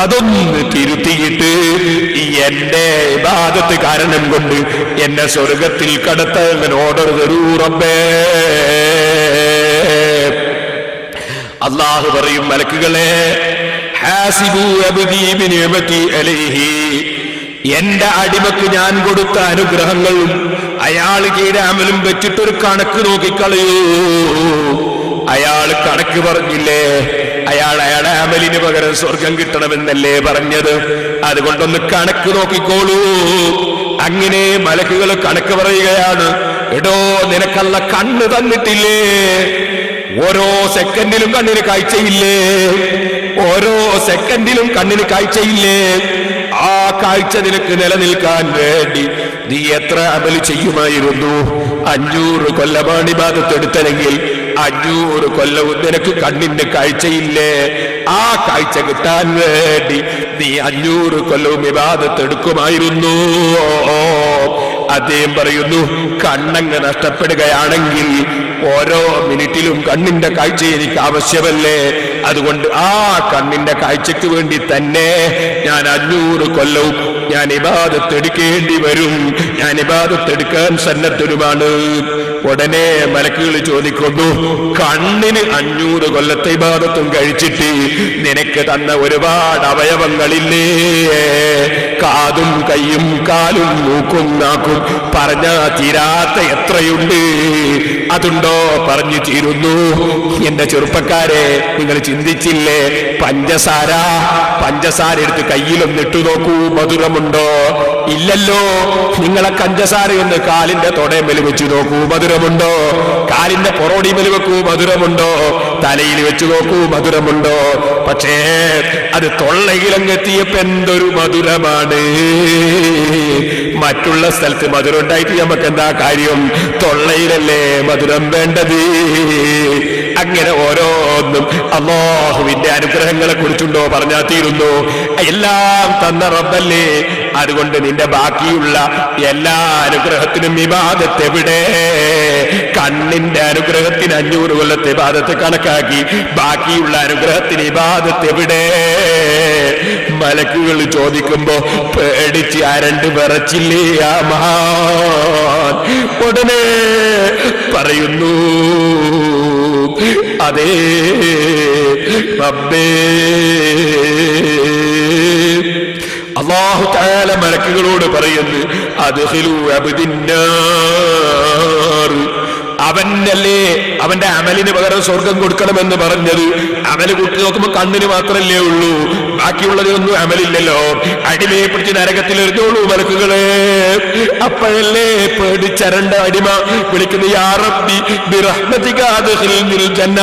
അതൊന്ന് തിരുത്തിയിട്ട് എന്റെ ഇബാദത്ത് കാരണം കൊണ്ട് എന്നെ സ്വർഗത്തിൽ കടത്താൻ ഓർഡർ തരൂ റബ്ബേ. അല്ലാഹു പറയും, മലക്കുകളെ, ഹാസിബു അബ്ദി ബിനിഅമതി അലൈഹി. എന്റെ അടിമക്ക് ഞാൻ കൊടുത്ത അനുഗ്രഹങ്ങളും അയാൾ ചെയ്ത അമലും വെച്ചിട്ടൊരു കണക്ക് നോക്കിക്കളയൂ. അയാൾ കണക്ക് പറഞ്ഞില്ലേ? അയാളുടെ അമലിന് പകരം സ്വർഗം കിട്ടണമെന്നല്ലേ പറഞ്ഞത്? അതുകൊണ്ടൊന്ന് കണക്ക് നോക്കിക്കോളൂ. അങ്ങനെ മലക്കുകൾ കണക്ക് പറയുകയാണ്. എടോ, നിനക്കല്ല കണ്ണ് തന്നിട്ടില്ലേ? ഓരോ സെക്കൻഡിലും കണ്ണിന് കാഴ്ചയില്ലേ? ഓരോ സെക്കൻഡിലും കണ്ണിന് കാഴ്ചയില്ലേ? ആ കാഴ്ച നിനക്ക് നിലനിൽക്കാൻ വേണ്ടി നീ എത്ര അമൽ ചെയ്യുമായിരുന്നു? 500 കൊല്ലമാണ് ഇബാദത്ത് എടുത്തതെങ്കിൽ 500 കൊല്ലവും നിനക്ക് കണ്ണിന്റെ കാഴ്ചയില്ലേ? ആ കാഴ്ച കിട്ടാൻ വേണ്ടി നീ 500 കൊല്ലവും ഇബാദത്ത് എടുക്കുമായിരുന്നു. അദ്ദേഹം പറയുന്നു, കണ്ണങ്ങ് നഷ്ടപ്പെടുകയാണെങ്കിൽ ഓരോ മിനിറ്റിലും കണ്ണിന്റെ കാഴ്ച എനിക്ക് ആവശ്യമല്ലേ? അതുകൊണ്ട് ആ കണ്ണിന്റെ കാഴ്ചക്ക് വേണ്ടി തന്നെ ഞാൻ 500 കൊല്ലവും ഞാൻ ഇബാദത്ത് എടുക്കേണ്ടി വരും. ഞാൻ ഇബാദത്ത് എടുക്കാൻ സന്നദ്ധരുമാണ്. ഉടനെ മലക്കുകൾ ചോദിക്കുന്നു, കണ്ണിന് 500 കൊല്ലത്തെ ഇബാദത്തും കഴിച്ചിട്ട് നിനക്ക് തന്ന ഒരുപാട് അവയവങ്ങളില്ലേ? കാതും കയ്യും കാലും മൂക്കും നാക്കും പറഞ്ഞാ തീരാത്ത എത്രയുണ്ട്. അതുണ്ടോ? പറഞ്ഞു തീരുന്നു. എന്റെ ചെറുപ്പക്കാരെ, നിങ്ങൾ ചിന്തിച്ചില്ലേ? പഞ്ചസാര എടുത്ത് കയ്യിലൊന്നിട്ടു നോക്കൂ, മധുരമുണ്ടോ? ഇല്ലല്ലോ. നിങ്ങളെ പഞ്ചസാരയൊന്ന് കാലിന്റെ തൊടേമേൽ വെച്ച് നോക്കൂ, മധുരമുണ്ടോ? കാലിന്റെ പൊറോടിമേൽ വെക്കൂ, മധുരമുണ്ടോ? തലയിൽ വെച്ച് നോക്കൂ, മധുരമുണ്ടോ? പക്ഷേ അത് തൊള്ളയിലങ്ങെത്തിയപ്പോ എന്തൊരു മധുരമാണ്. മറ്റുള്ള സ്ഥലത്ത് മധുരം ഉണ്ടായിട്ട് നമുക്ക് എന്താ കാര്യം? തൊള്ളയിലല്ലേ മധുരം വേണ്ടത്. അങ്ങനെ ഓരോന്നും അല്ലാഹുവിന്റെ അനുഗ്രഹങ്ങളെ കുറിച്ചുണ്ടോ പറഞ്ഞാൽ തീരുന്നു? എല്ലാം തന്ന റബ്ബല്ലേ. അതുകൊണ്ട് നിന്റെ ബാക്കിയുള്ള എല്ലാ അനുഗ്രഹത്തിനും ഇബാദത്ത് എവിടെ? കണ്ണിന്റെ അനുഗ്രഹത്തിന് 500 കൊല്ലത്തെ ഇബാദത്ത് കണക്കാക്കി ബാക്കിയുള്ള അനുഗ്രഹത്തിന് ഇബാദത്ത് എവിടെ? മലക്കുകൾ ചോദിക്കുമ്പോ പേടിച്ച് ആരണ്ട് വിറച്ചില്ലേ ആ മഹാൻ? ഉടനെ പറയുന്നു, അതേ റബ്ബേ. അല്ലാഹു തആല മലക്കുകളോട് പറയുന്നു, അദ്ഖിലൂ അബ്ദിന്നാർ. അവനല്ലേ അവന്റെ അമലിന് പകരം സ്വർഗം കൊടുക്കണമെന്ന് പറഞ്ഞത്? അമല് കൂട്ടി നോക്കുമ്പോ കണ്ണിന് മാത്രല്ലേ ഉള്ളൂ, ബാക്കിയുള്ളതൊന്നും അമലില്ലല്ലോ. അടിമയെ പിടിച്ച് നരകത്തിൽ എറിഞ്ഞോളൂ മലക്കുകളെ. അപ്പോഴല്ലേ പേടിച്ചരണ്ട അടിമ വിളിക്കുന്നു, യാ റബ്ബി ബിറഹ്മതിക അദ്ഖിൽനിൽ ജന്ന.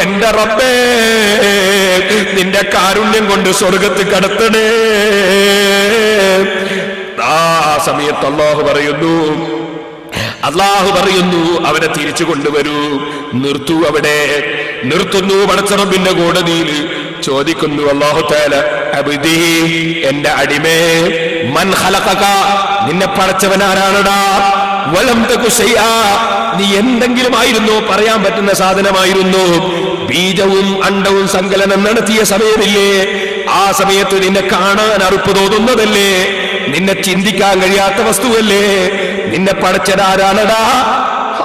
എന്റെ റബ്ബേ, നിന്റെ കാരുണ്യം കൊണ്ട് സ്വർഗത്തിൽ കടത്തണേ. ആ സമയത്ത് അള്ളാഹു പറയുന്നു അവരെ തിരിച്ചു കൊണ്ടുവരൂ, നിർത്തൂ, അവിടെ നിർത്തുന്നു. പടച്ച റബ്ബിന്റെ കോടതിയിൽ ചോദിക്കുന്നു അല്ലാഹു തആല, അബ്ദീ, എന്റെ അടിമേ, മൻ ഖലഖക, നിന്നെ പടച്ചവൻ ആരാണടാ? വലം തകു ശൈആ, നീ എന്തെങ്കിലും ആയിരുന്നു, പറയാൻ പറ്റുന്ന സാധനമായിരുന്നു. ബീജവും അണ്ടവും സങ്കലനം നടത്തിയ സമയമില്ലേ? ആ സമയത്ത് നിന്നെ കാണാൻ അറുപ്പ് തോന്നുന്നതല്ലേ? നിന്നെ ചിന്തിക്കാൻ കഴിയാത്ത വസ്തുവല്ലേ? നിന്നെ പടച്ചതാരാണടാ?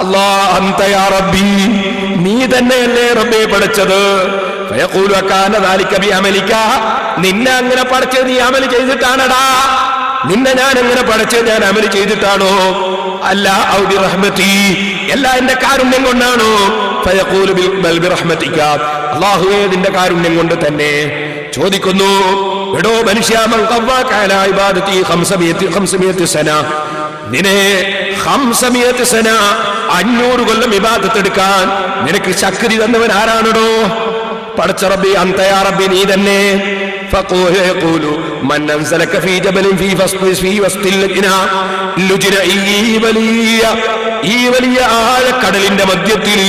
അല്ലാഹ്, അൻത യാ റബ്ബി, നീ തന്നെയല്ലേ റബ്ബേ പടച്ചത്. ഫയഖൂലു അകാന ദാലിക ബിഅമലിക, നിന്നെ അങ്ങനെ പടച്ചത് നീ അമൽ ചെയ്തിട്ടാണടാ? നിന്നെ ഞാൻ എങ്ങനെ പടച്ചത് ഞാൻ അമൽ ചെയ്തിട്ടാണോ? അല്ല, ഔ ബിറഹ്മതി, എല്ലാ എന്റെ കാരുണ്യം കൊണ്ടാണോ? ഫയഖൂലു ബൽ ബിറഹ്മതിക, അല്ലാഹുവേ നിന്റെ കാരുണ്യം കൊണ്ട് തന്നെ. ചോദിക്കുന്നു, എടോ മനുഷ്യ, മൻ ഖവ്വാക അലാ ഇബാദതി 500 സന, നിന്നെ 500 സന 500 കൊല്ലം ഇബാദത്ത് എടുക്കാൻ നിനക്ക് ശക്തി തന്നവൻ ആരാണോ? പടച്ച റബ്ബി, അൻത യാ റബ്ബി, നീ തന്നെ. ഫഖൂലു മൻ അൻസലക ഫീ ജബലിൻ ഫീ വസ്തിൽ ലുജ്ന, ഈ വലിയ ആഴക്കടലിന്റെ മധ്യത്തിൽ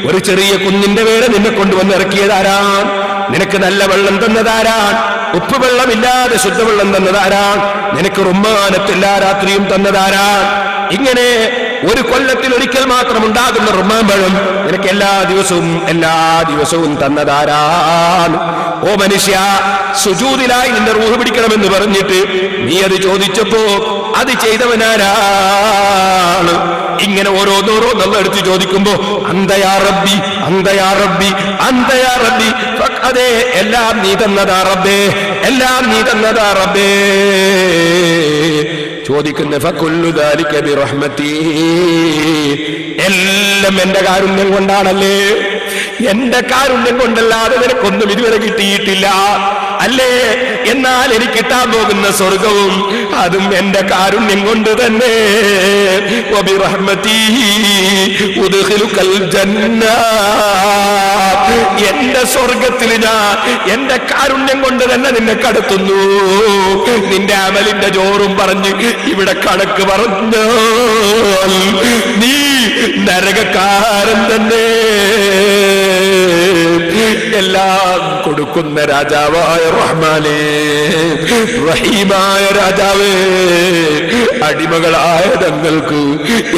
ഒരു ചെറിയ കുന്നിന്റെ വേള നിന്നെ കൊണ്ടുവന്ന് ഇറക്കിയതാരാൻ? നിനക്ക് നല്ല വെള്ളം തന്നതാരാൻ? ഉപ്പ് വെള്ളമില്ലാതെ ശുദ്ധവെള്ളം തന്നതാരാൻ? നിനക്ക് റുമ്മാനത്ത് എല്ലാ രാത്രിയും തന്നതാരാൻ? ഇങ്ങനെ ഒരു കൊല്ലത്തിൽ ഒരിക്കൽ മാത്രം ഉണ്ടാകുന്ന റുമ്മാമ്പഴം നിനക്ക് എല്ലാ ദിവസവും തന്നതാരാൻ? ഓ മനുഷ്യ, സുജൂദിലായി നിന്റെ റൂഹ് പിടിക്കണമെന്ന് പറഞ്ഞിട്ട് നീ അത് ചോദിച്ചപ്പോ അത് ചെയ്തവനാരാണ്? ഇങ്ങനെ ഓരോന്നോരോന്നുള്ള എടുത്ത് ചോദിക്കുമ്പോ അൻത യാ റബ്ബി, അൻത യാ റബ്ബി, അൻത യാ റബ്ബി, അതെ, എല്ലാം നീ തന്നതാ റബ്ബേ, എല്ലാം നീ തന്നതാ റബ്ബേ. ചോദിക്കുന്ന ഫകുല്ലു ദാലിക ബിറഹ്മതി, എല്ലാം എന്റെ കാരുണ്യം കൊണ്ടാണല്ലേ? എന്റെ കാരുണ്യം കൊണ്ടല്ലാതെ നിനക്കൊന്നും ഇതുവരെ കിട്ടിയിട്ടില്ല അല്ലേ? എന്നാൽ എനിക്ക് കിട്ടാൻ പോകുന്ന സ്വർഗവും അതും എന്റെ കാരുണ്യം കൊണ്ട് തന്നെ. വബിറഹ്മതി ഉദ്ഖിലുകൽ ജന്ന, എന്റെ സ്വർഗത്തിൽ ഞാൻ എന്റെ കാരുണ്യം കൊണ്ട് തന്നെ നിന്നെ കടത്തുന്നു. നിന്റെ അമലിന്റെ ജോറും പറഞ്ഞ് ഇവിടെ കണക്ക് പറഞ്ഞു നീ നരകക്കാരൻ തന്നെ. എല്ലാം കൊടുക്കുന്ന രാജാവായ റഹ്മാനേ, റഹീമായ രാജാവേ, അടിമകളായ ഞങ്ങൾക്ക്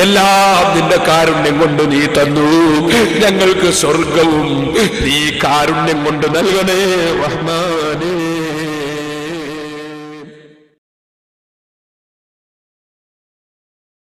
എല്ലാം നിന്റെ കാരുണ്യം കൊണ്ട് നീ തന്നു. ഞങ്ങൾക്ക് സ്വർഗവും നീ കാരുണ്യം കൊണ്ട് നൽകണേ റഹ്മാൻ.